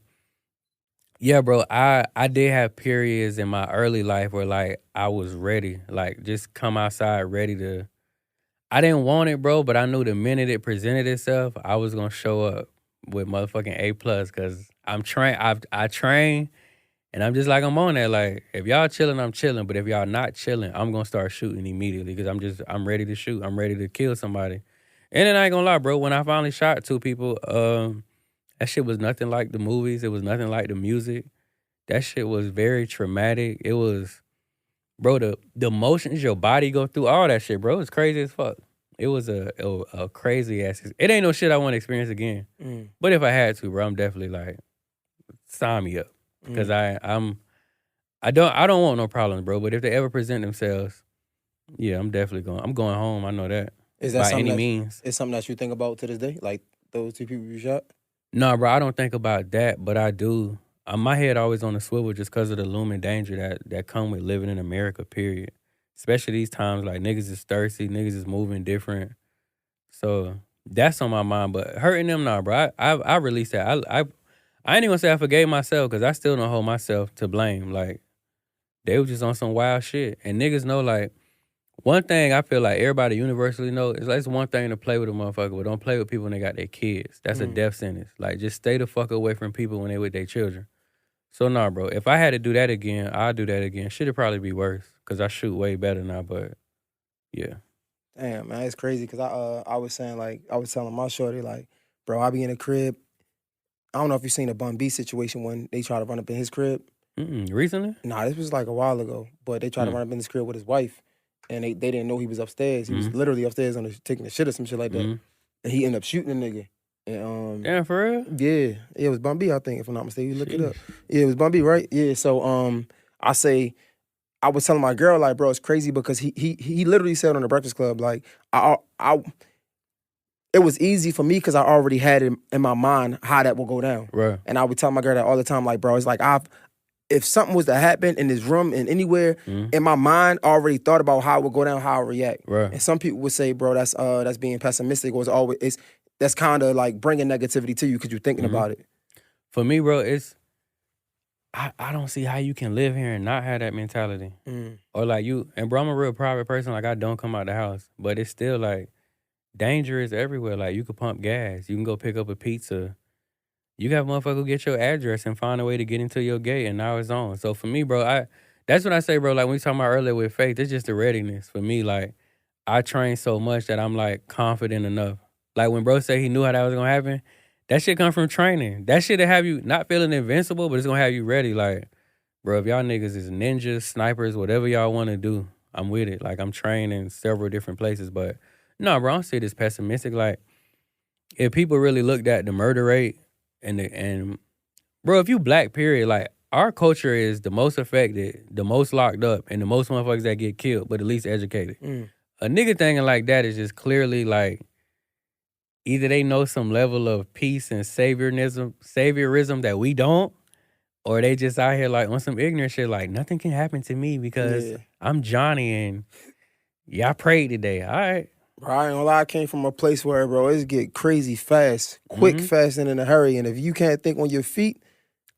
yeah, bro, I did have periods in my early life where, like, I was ready, like, just come outside ready to. I didn't want it, bro, but I knew the minute it presented itself, I was gonna show up with motherfucking A+, because I'm trained. I train, and I'm just like, I'm on that. Like, if y'all chilling, I'm chilling. But if y'all not chilling, I'm gonna start shooting immediately, because I'm ready to shoot. I'm ready to kill somebody. And then I ain't gonna lie, bro, when I finally shot 2 people, that shit was nothing like the movies. It was nothing like the music. That shit was very traumatic. It was, bro, the emotions your body go through, all that shit, bro, it's crazy as fuck. It was a crazy ass. It ain't no shit I want to experience again. But if I had to, bro, I'm definitely like, sign me up, because I don't want no problems, bro. But if they ever present themselves, yeah, I'm going home. I know that. Is that by any means? It's something that you think about to this day, like those 2 people you shot? No, bro, I don't think about that, but I do. My head always on the swivel just because of the looming danger that come with living in America, period. Especially these times, like, niggas is thirsty, niggas is moving different. So that's on my mind. But hurting them, nah, bro. I released that. I ain't even gonna say I forgave myself, because I still don't hold myself to blame. Like, they was just on some wild shit. And niggas know, like, one thing I feel like everybody universally know is, like, it's one thing to play with a motherfucker, but don't play with people when they got their kids. That's a death sentence. Like, just stay the fuck away from people when they with their children. So, nah, bro, if I had to do that again, I'll do that again. Shit'd probably be worse, because I shoot way better now, but yeah. Damn, man, it's crazy, because I was saying, like, I was telling my shorty, like, bro, I be in the crib. I don't know if you seen the Bun B situation when they tried to run up in his crib. Recently? Nah, this was like a while ago, but they tried to run up in his crib with his wife, and they didn't know he was upstairs. He was literally upstairs taking a shit or some shit like that, and he ended up shooting the nigga. And, damn, for real? Yeah, it was Bun B, I think, if I'm not mistaken. You look it up. Yeah, it was Bun B, right? Yeah, so I was telling my girl, like, bro, it's crazy, because he literally said on the Breakfast Club, like, it was easy for me because I already had it in my mind how that will go down. Right. And I would tell my girl that all the time, like, bro, it's like, if something was to happen in this room and anywhere, in my mind, I already thought about how it would go down, how I react. Right. And some people would say, bro, that's being pessimistic, or that's kind of like bringing negativity to you because you're thinking about it. For me, bro, I don't see how you can live here and not have that mentality. Or like and bro, I'm a real private person. Like I don't come out the house, but it's still like danger is everywhere. Like you could pump gas, you can go pick up a pizza. You got motherfucker get your address and find a way to get into your gate, and now it's on. So for me, bro, that's what I say, bro. Like when we talking about earlier with faith, it's just the readiness for me. Like I train so much that I'm like confident enough. Like when bro said he knew how that was gonna happen, that shit come from training. That shit to have you not feeling invincible, but it's gonna have you ready. Like, bro, if y'all niggas is ninjas, snipers, whatever y'all want to do, I'm with it. Like I'm trained in several different places, but no, bro, I don't see this pessimistic. Like if people really looked at the murder rate. And bro, if you black, period, like our culture is the most affected, the most locked up, and the most motherfuckers that get killed, but the least educated. A nigga thinking like that is just clearly like either they know some level of peace and saviorism that we don't, or they just out here like on some ignorant shit like nothing can happen to me because I'm Johnny and I prayed today. All right. Bro, I ain't gonna lie, I came from a place where, bro, it's get crazy fast, quick, fast, and in a hurry. And if you can't think on your feet,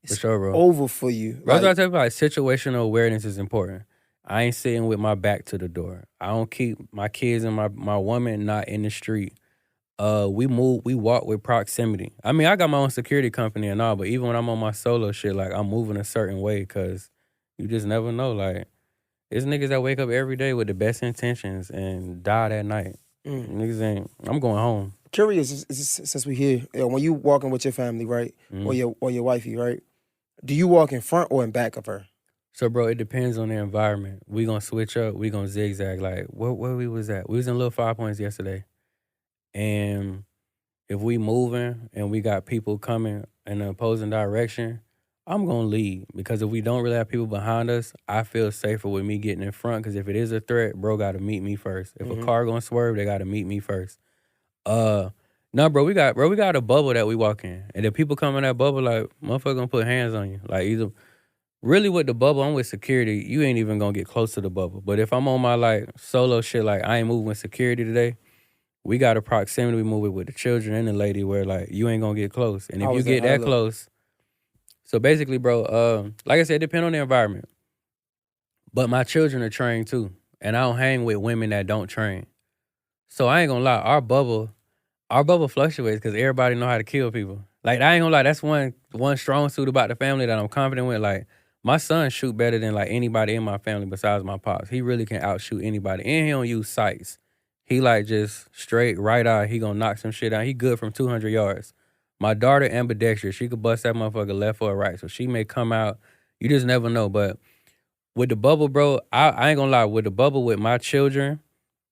it's over for you. Bro, that's what I tell you, like, situational awareness is important. I ain't sitting with my back to the door. I don't keep my kids and my woman not in the street. We walk with proximity. I mean, I got my own security company and all, but even when I'm on my solo shit, like, I'm moving a certain way because you just never know. Like, there's niggas that wake up every day with the best intentions and die that night. Niggas ain't. I'm going home. Curious, since we here, when you walking with your family, right, or your wifey, right, do you walk in front or in back of her? So, bro, it depends on the environment. We gonna switch up. We gonna zigzag. Like, where we was at? We was in Little 5 Points yesterday, and if we moving and we got people coming in the opposing direction, I'm gonna lead because if we don't really have people behind us, I feel safer with me getting in front. Because if it is a threat, bro, gotta meet me first. If a car gonna swerve, they gotta meet me first. No, bro, we got a bubble that we walk in, and if people come in that bubble, like motherfucker gonna put hands on you. Like either really with the bubble, I'm with security. You ain't even gonna get close to the bubble. But if I'm on my like solo shit, like I ain't moving with security today. We got a proximity. We move it with the children and the lady where like you ain't gonna get close, and if you get that close. So basically, bro, like I said, it depends on the environment. But my children are trained too. And I don't hang with women that don't train. So I ain't gonna lie, our bubble fluctuates because everybody know how to kill people. Like, I ain't gonna lie, that's one strong suit about the family that I'm confident with. Like, my son shoot better than like anybody in my family besides my pops. He really can outshoot anybody. And he don't use sights. He like just straight right eye, he gonna knock some shit out. He good from 200 yards. My daughter ambidextrous. She could bust that motherfucker left or right. So she may come out. You just never know. But with the bubble, bro, I ain't gonna lie. With the bubble with my children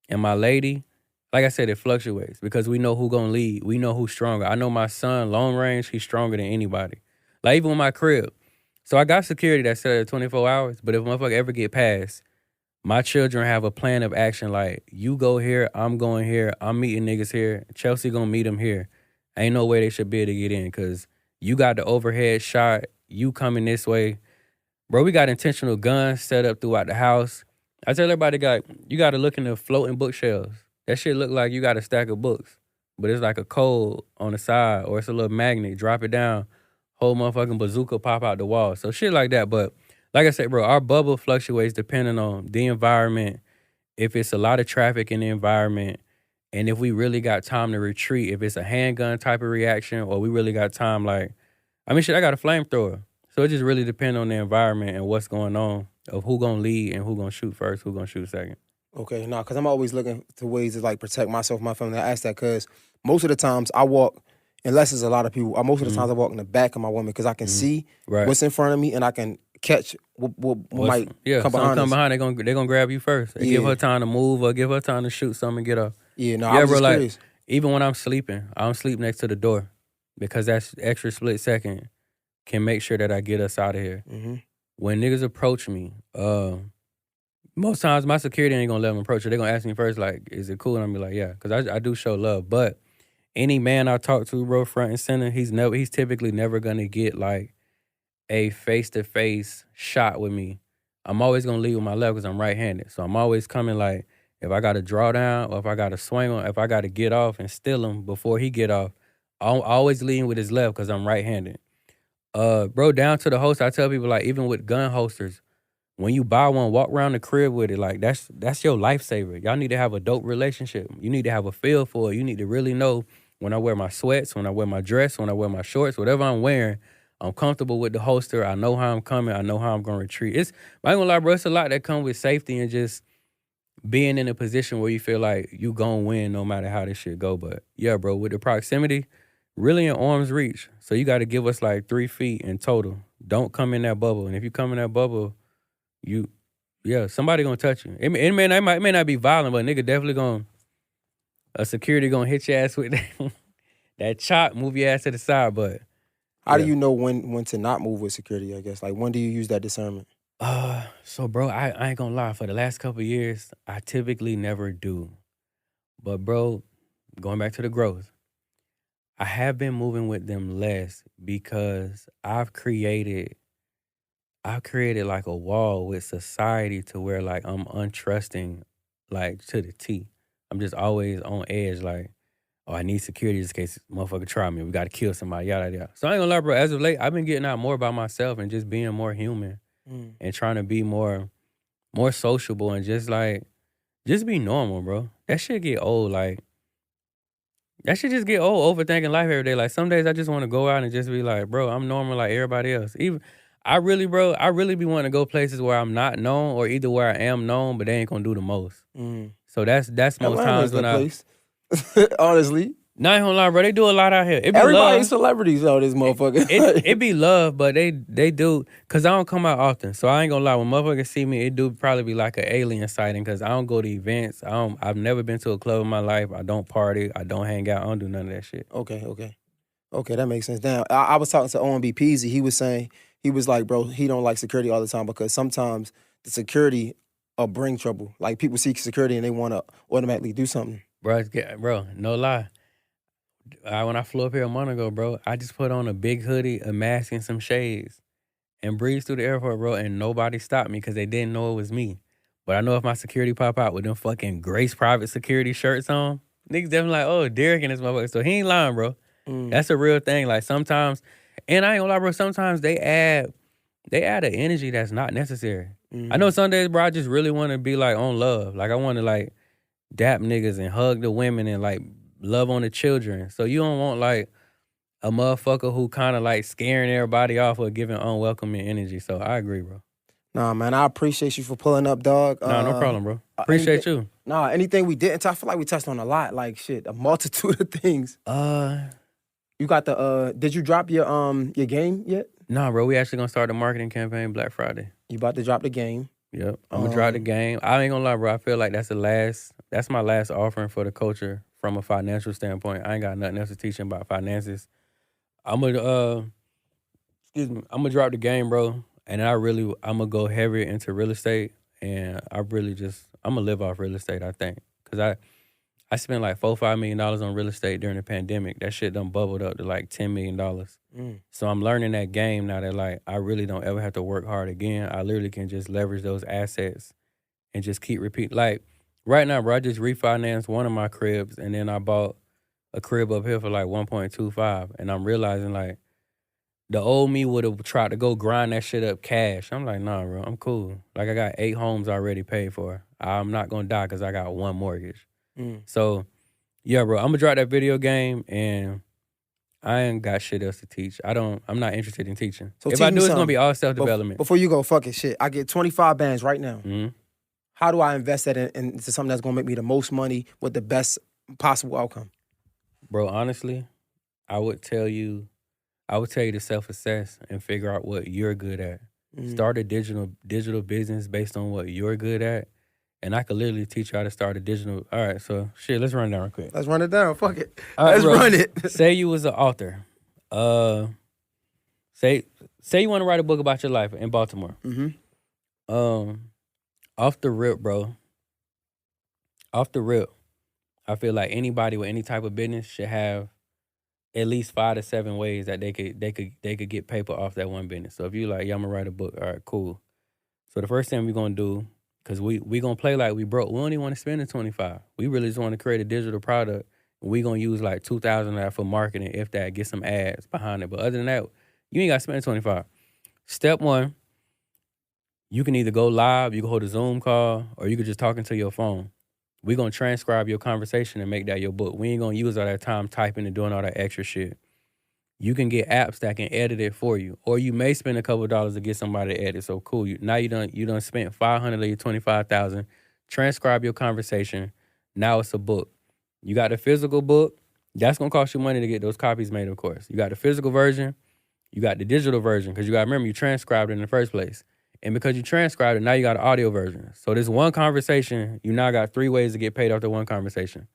and my lady, like I said, it fluctuates because we know who gonna lead. We know who's stronger. I know my son, long range, he's stronger than anybody. Like even with my crib. So I got security that set at 24 hours. But if a motherfucker ever get past, my children have a plan of action. Like, you go here, I'm going here. I'm meeting niggas here. Chelsea gonna meet them here. Ain't no way they should be able to get in because you got the overhead shot. You coming this way. Bro, we got intentional guns set up throughout the house. I tell everybody, you got to look in the floating bookshelves. That shit look like you got a stack of books, but it's like a code on the side or it's a little magnet. Drop it down. Whole motherfucking bazooka pop out the wall. So shit like that. But like I said, bro, our bubble fluctuates depending on the environment. If it's a lot of traffic in the environment, and if we really got time to retreat, if it's a handgun type of reaction, or we really got time, like, I mean, shit, I got a flamethrower. So it just really depends on the environment and what's going on, of who gonna lead and who gonna shoot first, who gonna shoot second. Okay, because I'm always looking to ways to like protect myself, my family. I ask that because most of the times I walk, unless there's a lot of people, most of the times I walk in the back of my woman because I can see what's in front of me and I can catch what might come behind us. They're gonna grab you first. They give her time to move or give her time to shoot something and get up. Yeah, no, I was just curious. Even when I'm sleeping, I don't sleep next to the door because that extra split second can make sure that I get us out of here. Mm-hmm. When niggas approach me, most times my security ain't gonna let them approach her. They're gonna ask me first, like, is it cool? And I'm be like, yeah, because I do show love. But any man I talk to, bro, front and center, he's typically never gonna get like a face-to-face shot with me. I'm always gonna lead with my left because I'm right-handed. So I'm always coming like, if I got to draw down or if I got to swing on, if I got to get off and steal him before he get off, I'm always leading with his left because I'm right-handed. Bro, down to the host, I tell people, like, even with gun holsters, when you buy one, walk around the crib with it. Like, that's your lifesaver. Y'all need to have a dope relationship. You need to have a feel for it. You need to really know when I wear my sweats, when I wear my dress, when I wear my shorts, whatever I'm wearing, I'm comfortable with the holster. I know how I'm coming. I know how I'm going to retreat. I ain't gonna lie, bro, it's a lot that come with safety and just being in a position where you feel like you gonna win no matter how this shit go. But yeah, bro, with the proximity, really in arm's reach. So you got to give us like 3 feet in total. Don't come in that bubble. And if you come in that bubble, somebody gonna touch you. It may not be violent, but nigga definitely a security gonna hit your ass with that chop, move your ass to the side. But how do you know when to not move with security, I guess? Like, when do you use that discernment? So bro, I ain't gonna lie. For the last couple of years, I typically never do. But bro, going back to the growth, I have been moving with them less because I've created like a wall with society to where like I'm untrusting, like to the T. I'm just always on edge, like, oh, I need security just in case motherfucker try me. We got to kill somebody, yada, yada. So I ain't gonna lie, bro. As of late, I've been getting out more by myself and just being more human and trying to be more sociable and just be normal, bro. That shit get old, like, that shit just get old overthinking life every day. Like, some days I just want to go out and just be like, bro, I'm normal like everybody else. Even I really be wanting to go places where I'm not known or either where I am known, but they ain't gonna do the most. So that's most times when place. Honestly. Nah, I ain't gonna lie, bro. They do a lot out here. Everybody's celebrities out this motherfucker. it be love, but they do, cause I don't come out often. So I ain't gonna lie, when motherfuckers see me, it do probably be like an alien sighting, cause I don't go to events. I've never been to a club in my life. I don't party. I don't hang out. I don't do none of that shit. Okay, that makes sense. Now, I was talking to OMB Peasy. He was saying, he was like, bro, he don't like security all the time because sometimes the security will bring trouble. Like, people seek security and they want to automatically do something. Bro, no lie. When I flew up here a month ago, bro, I just put on a big hoodie, a mask, and some shades and breezed through the airport, bro, and nobody stopped me because they didn't know it was me. But I know if my security pop out with them fucking Grace Private Security shirts on, niggas definitely like, oh, Derrick and this motherfucker. So he ain't lying, bro. That's a real thing. Like, sometimes, and I ain't gonna lie, bro, sometimes they add an energy that's not necessary. I know some days, bro, I just really want to be like on love. Like, I want to like dap niggas and hug the women and like love on the children. So you don't want like a motherfucker who kind of like scaring everybody off or giving unwelcoming energy. So I agree, bro. Nah, man, I appreciate you for pulling up, dog. Nah, no problem, bro. Appreciate you. Nah, anything we didn't touch, I feel like we touched on a lot. Like, shit, a multitude of things. You got the, did you drop your game yet? Nah, bro, we actually gonna start the marketing campaign Black Friday. You about to drop the game. Yep, I'm gonna drop the game. I ain't gonna lie, bro, I feel like that's my last offering for the culture from a financial standpoint. I ain't got nothing else to teach them about finances. I'm gonna drop the game, bro, and I'm gonna go heavier into real estate, and I'm gonna live off real estate, I think, because I spent like $4-5 million on real estate during the pandemic. That shit done bubbled up to like $10 million. So I'm learning that game now that like I really don't ever have to work hard again. I literally can just leverage those assets and just keep repeating. Like right now, bro, I just refinanced one of my cribs and then I bought a crib up here for like 1.25. And I'm realizing like the old me would have tried to go grind that shit up cash. I'm like, nah, bro, I'm cool. Like I got 8 homes already paid for. I'm not gonna die because I got one mortgage. So, yeah, bro, I'm gonna drop that video game, and I ain't got shit else to teach. I'm not interested in teaching. So if I do, it's gonna be all self-development. Before you go, fuck it, shit. I get 25 bands right now. How do I invest that into something that's gonna make me the most money with the best possible outcome? Bro, honestly, I would tell you to self-assess and figure out what you're good at. Start a digital business based on what you're good at. And I could literally teach you how to start a digital. All right, so shit, let's run it down real quick. Let's run it down. Fuck it. Let's run it. Say you was an author. Say you want to write a book about your life in Baltimore. Off the rip, bro. Off the rip, I feel like anybody with any type of business should have at least 5 to 7 ways that they could get paper off that one business. So if you like, yeah, I'm gonna write a book. All right, cool. So the first thing we're gonna do, because we gonna play like we broke. We don't even want to spend the 25. We really just want to create a digital product. We gonna use like 2,000 of that for marketing, if that, get some ads behind it. But other than that, You ain't got to spend 25. Step one, you can either go live, you can hold a Zoom call, or you can just talk into your phone. We're going to transcribe your conversation and make that your book. We ain't going to use all that time typing and doing all that extra shit. You can get apps that can edit it for you. Or you may spend a couple of dollars to get somebody to edit. So cool. Now you done spent $500 of your $25,000. Transcribe your conversation. Now it's a book. You got the physical book. That's going to cost you money to get those copies made, of course. You got the physical version. You got the digital version. Because you got to remember, you transcribed it in the first place. And because you transcribed it, now you got an audio version. So this one conversation, you now got 3 ways to get paid off the one conversation.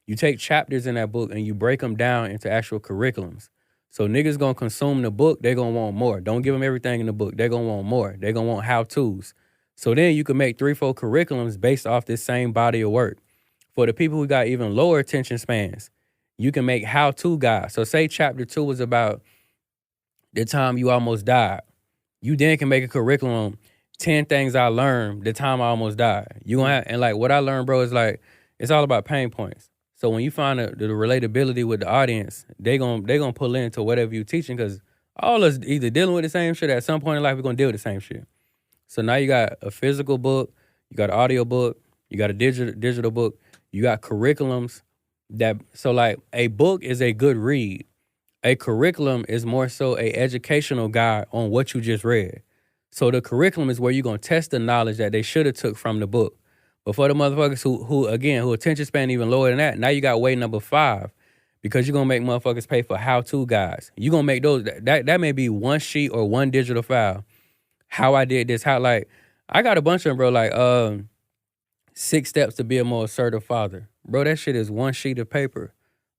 You take chapters in that book and you break them down into actual curriculums. So niggas gonna consume the book, they gonna want more. Don't give them everything in the book. They gonna want more. They gonna want how-tos. So then you can make 3-4 curriculums based off this same body of work. For the people who got even lower attention spans, you can make how-to guides. So say chapter 2 was about the time you almost died. You then can make a curriculum on 10 things I learned the time I almost died. You gonna have, and like what I learned, bro, is like, it's all about pain points. So when you find the relatability with the audience, they gonna pull into whatever you teaching, because all us either dealing with the same shit at some point in life, we're gonna deal with the same shit. So now you got a physical book, you got an audio book, you got a digital book, you got curriculums so like a book is a good read. A curriculum is more so a educational guide on what you just read. So the curriculum is where you're gonna test the knowledge that they should have took from the book. But for the motherfuckers who attention span even lower than that, now you got way number 5, because you're going to make motherfuckers pay for how-to guides. You're going to make those, that may be one sheet or one digital file. How I did this, I got a bunch of them, bro, like 6 steps to be a more assertive father. Bro, that shit is one sheet of paper,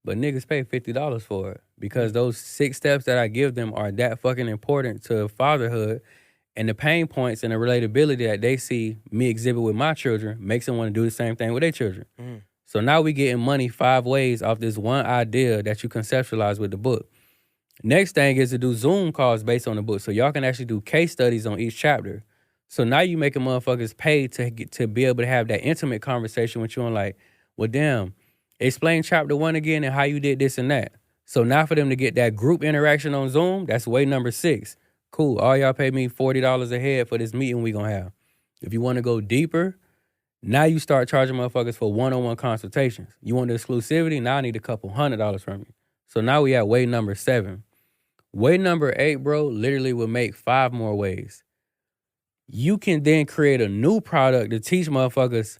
but niggas pay $50 for it, because those 6 steps that I give them are that fucking important to fatherhood. And the pain points and the relatability that they see me exhibit with my children makes them want to do the same thing with their children. So now we getting money 5 ways off this one idea that you conceptualize with the book. Next thing is to do Zoom calls based on the book. So y'all can actually do case studies on each chapter. So now you making motherfuckers pay to be able to have that intimate conversation with you on like, well, damn, explain chapter 1 again and how you did this and that. So now for them to get that group interaction on Zoom, that's way number 6. Cool, all y'all pay me $40 a head for this meeting we gonna have. If you wanna go deeper, now you start charging motherfuckers for one-on-one consultations. You want the exclusivity? Now I need a couple $100 from you. So now we at way number 7. Way number 8, bro, literally will make 5 more ways. You can then create a new product to teach motherfuckers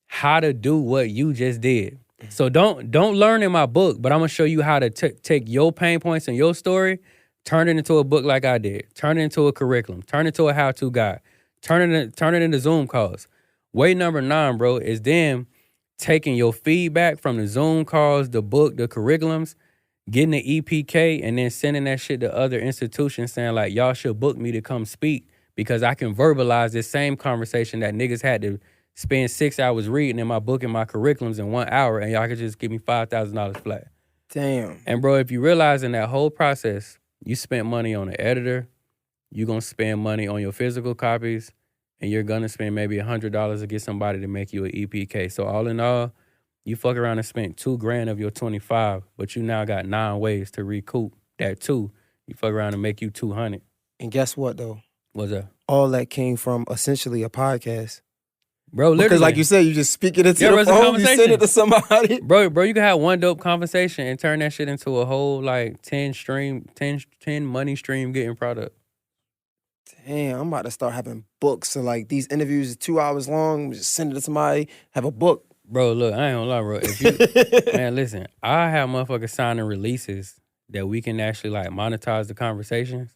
how to do what you just did. So don't learn in my book, but I'm gonna show you how to take your pain points and your story, turn it into a book like I did. Turn it into a curriculum. Turn it into a how-to guide. Turn it into Zoom calls. Way number 9, bro, is then taking your feedback from the Zoom calls, the book, the curriculums, getting the EPK, and then sending that shit to other institutions saying, like, y'all should book me to come speak because I can verbalize this same conversation that niggas had to spend 6 hours reading in my book and my curriculums in 1 hour, and y'all could just give me $5,000 flat. Damn. And, bro, if you realize in that whole process, you spent money on an editor, you're going to spend money on your physical copies, and you're going to spend maybe $100 to get somebody to make you an EPK. So all in all, you fuck around and spent $2,000 of your 25, but you now got 9 ways to recoup that 2. You fuck around and make you 200. And guess what, though? What's that? All that came from essentially a podcast. Bro, literally. Because like you said, you just speak it into the phone, you send it to somebody. Bro, you can have one dope conversation and turn that shit into a whole like 10 money stream getting product. Damn, I'm about to start having books. So like these interviews are 2 hours long, just send it to somebody, have a book. Bro, look, I ain't gonna lie, bro. If you, man, listen, I have motherfuckers signing releases that we can actually like monetize the conversations.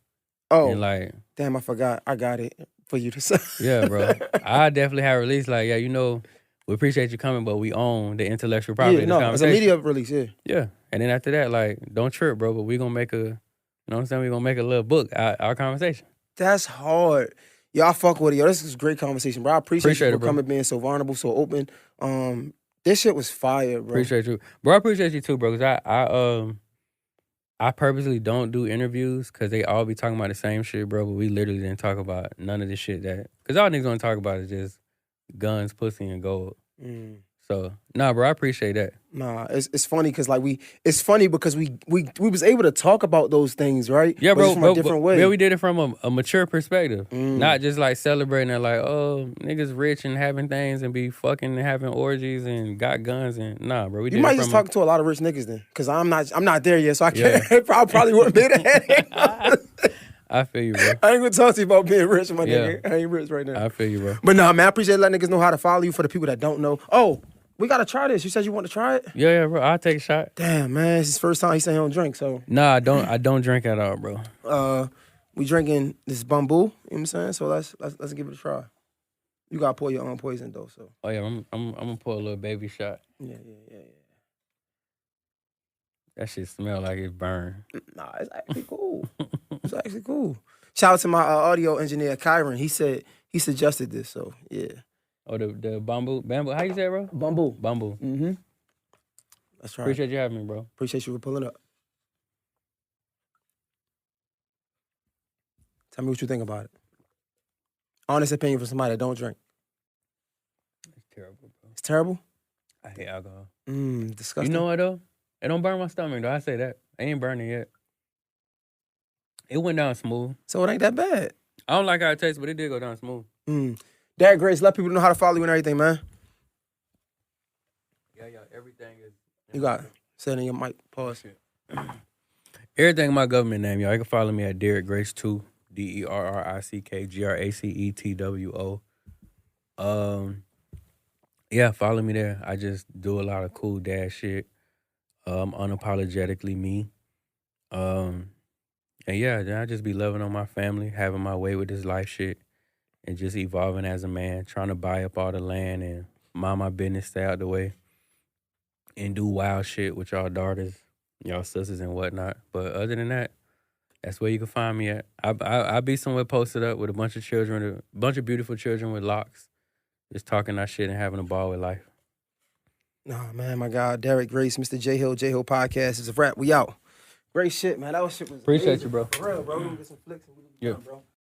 Oh, and like, damn, I forgot. I got it for you to say. Yeah, bro. I definitely have released like, yeah, you know, we appreciate you coming, but we own the intellectual property. Yeah, no, it's a media release, yeah. Yeah, and then after that, like, don't trip, bro, but we gonna make you know what I'm saying? We gonna make a little book, our conversation. That's hard. Yo, I fuck with it. Yo, this is a great conversation, bro. I appreciate you for coming, being so vulnerable, so open. This shit was fire, bro. Appreciate you. Bro, I appreciate you too, bro, because I purposely don't do interviews because they all be talking about the same shit, bro, but we literally didn't talk about none of the shit that... Because all niggas gonna talk about is just guns, pussy, and gold. So nah, bro, I appreciate that. Nah, it's funny because like we was able to talk about those things, right? Yeah, but bro. just from a different way. Yeah, we did it from a mature perspective, not just like celebrating it like, oh, niggas rich and having things and be fucking and having orgies and got guns and nah, bro. You might just talk to a lot of rich niggas then, because I'm not there yet, so I can't. I probably wouldn't be there. I feel you, bro. I ain't gonna talk to you about being rich, my nigga. I ain't rich right now. I feel you, bro. But nah, man, I appreciate letting niggas know how to follow you. For the people that don't know, oh, we gotta try this. You said you want to try it? Yeah, bro. I'll take a shot. Damn, man, it's his first time he said he don't drink, so. Nah, I don't drink at all, bro. We drinking this bamboo. You know what I'm saying? So let's give it a try. You gotta pour your own poison though, so. Oh yeah, I'm gonna pour a little baby shot. Yeah. That shit smell like it burned. Nah, it's actually cool. It's actually cool. Shout out to my audio engineer, Kyron. He suggested this, so yeah. Oh, the bamboo. How you say it, bro? Bamboo. Mm-hmm. That's right. Appreciate you having me, bro. Appreciate you for pulling up. Tell me what you think about it. Honest opinion from somebody that don't drink. It's terrible, bro. It's terrible? I hate alcohol. Disgusting. You know what, though? It don't burn my stomach, though. I say that. I ain't burning yet. It went down smooth. So it ain't that bad. I don't like how it tastes, but it did go down smooth. Derrick Grace, let people know how to follow you and everything, man. Yeah, everything is... You got it. Say it in your mic. Pause. Everything my government name, y'all. You can follow me at Derrick Grace 2, DerrickGracetwo. Yeah, follow me there. I just do a lot of cool dad shit. Unapologetically me. And yeah, I just be loving on my family, having my way with this life shit, and just evolving as a man, trying to buy up all the land and mind my business, stay out the way, and do wild shit with y'all daughters, y'all sisters and whatnot. But other than that, that's where you can find me at. I be somewhere posted up with a bunch of children, a bunch of beautiful children with locks, just talking that shit and having a ball with life. Nah, man, my God, Derrick Grace, Mr. J Hill Podcast is a wrap. We out. Great shit, man. That shit was Appreciate amazing. you, bro. For real, bro. We gonna get some flicks and we done, bro.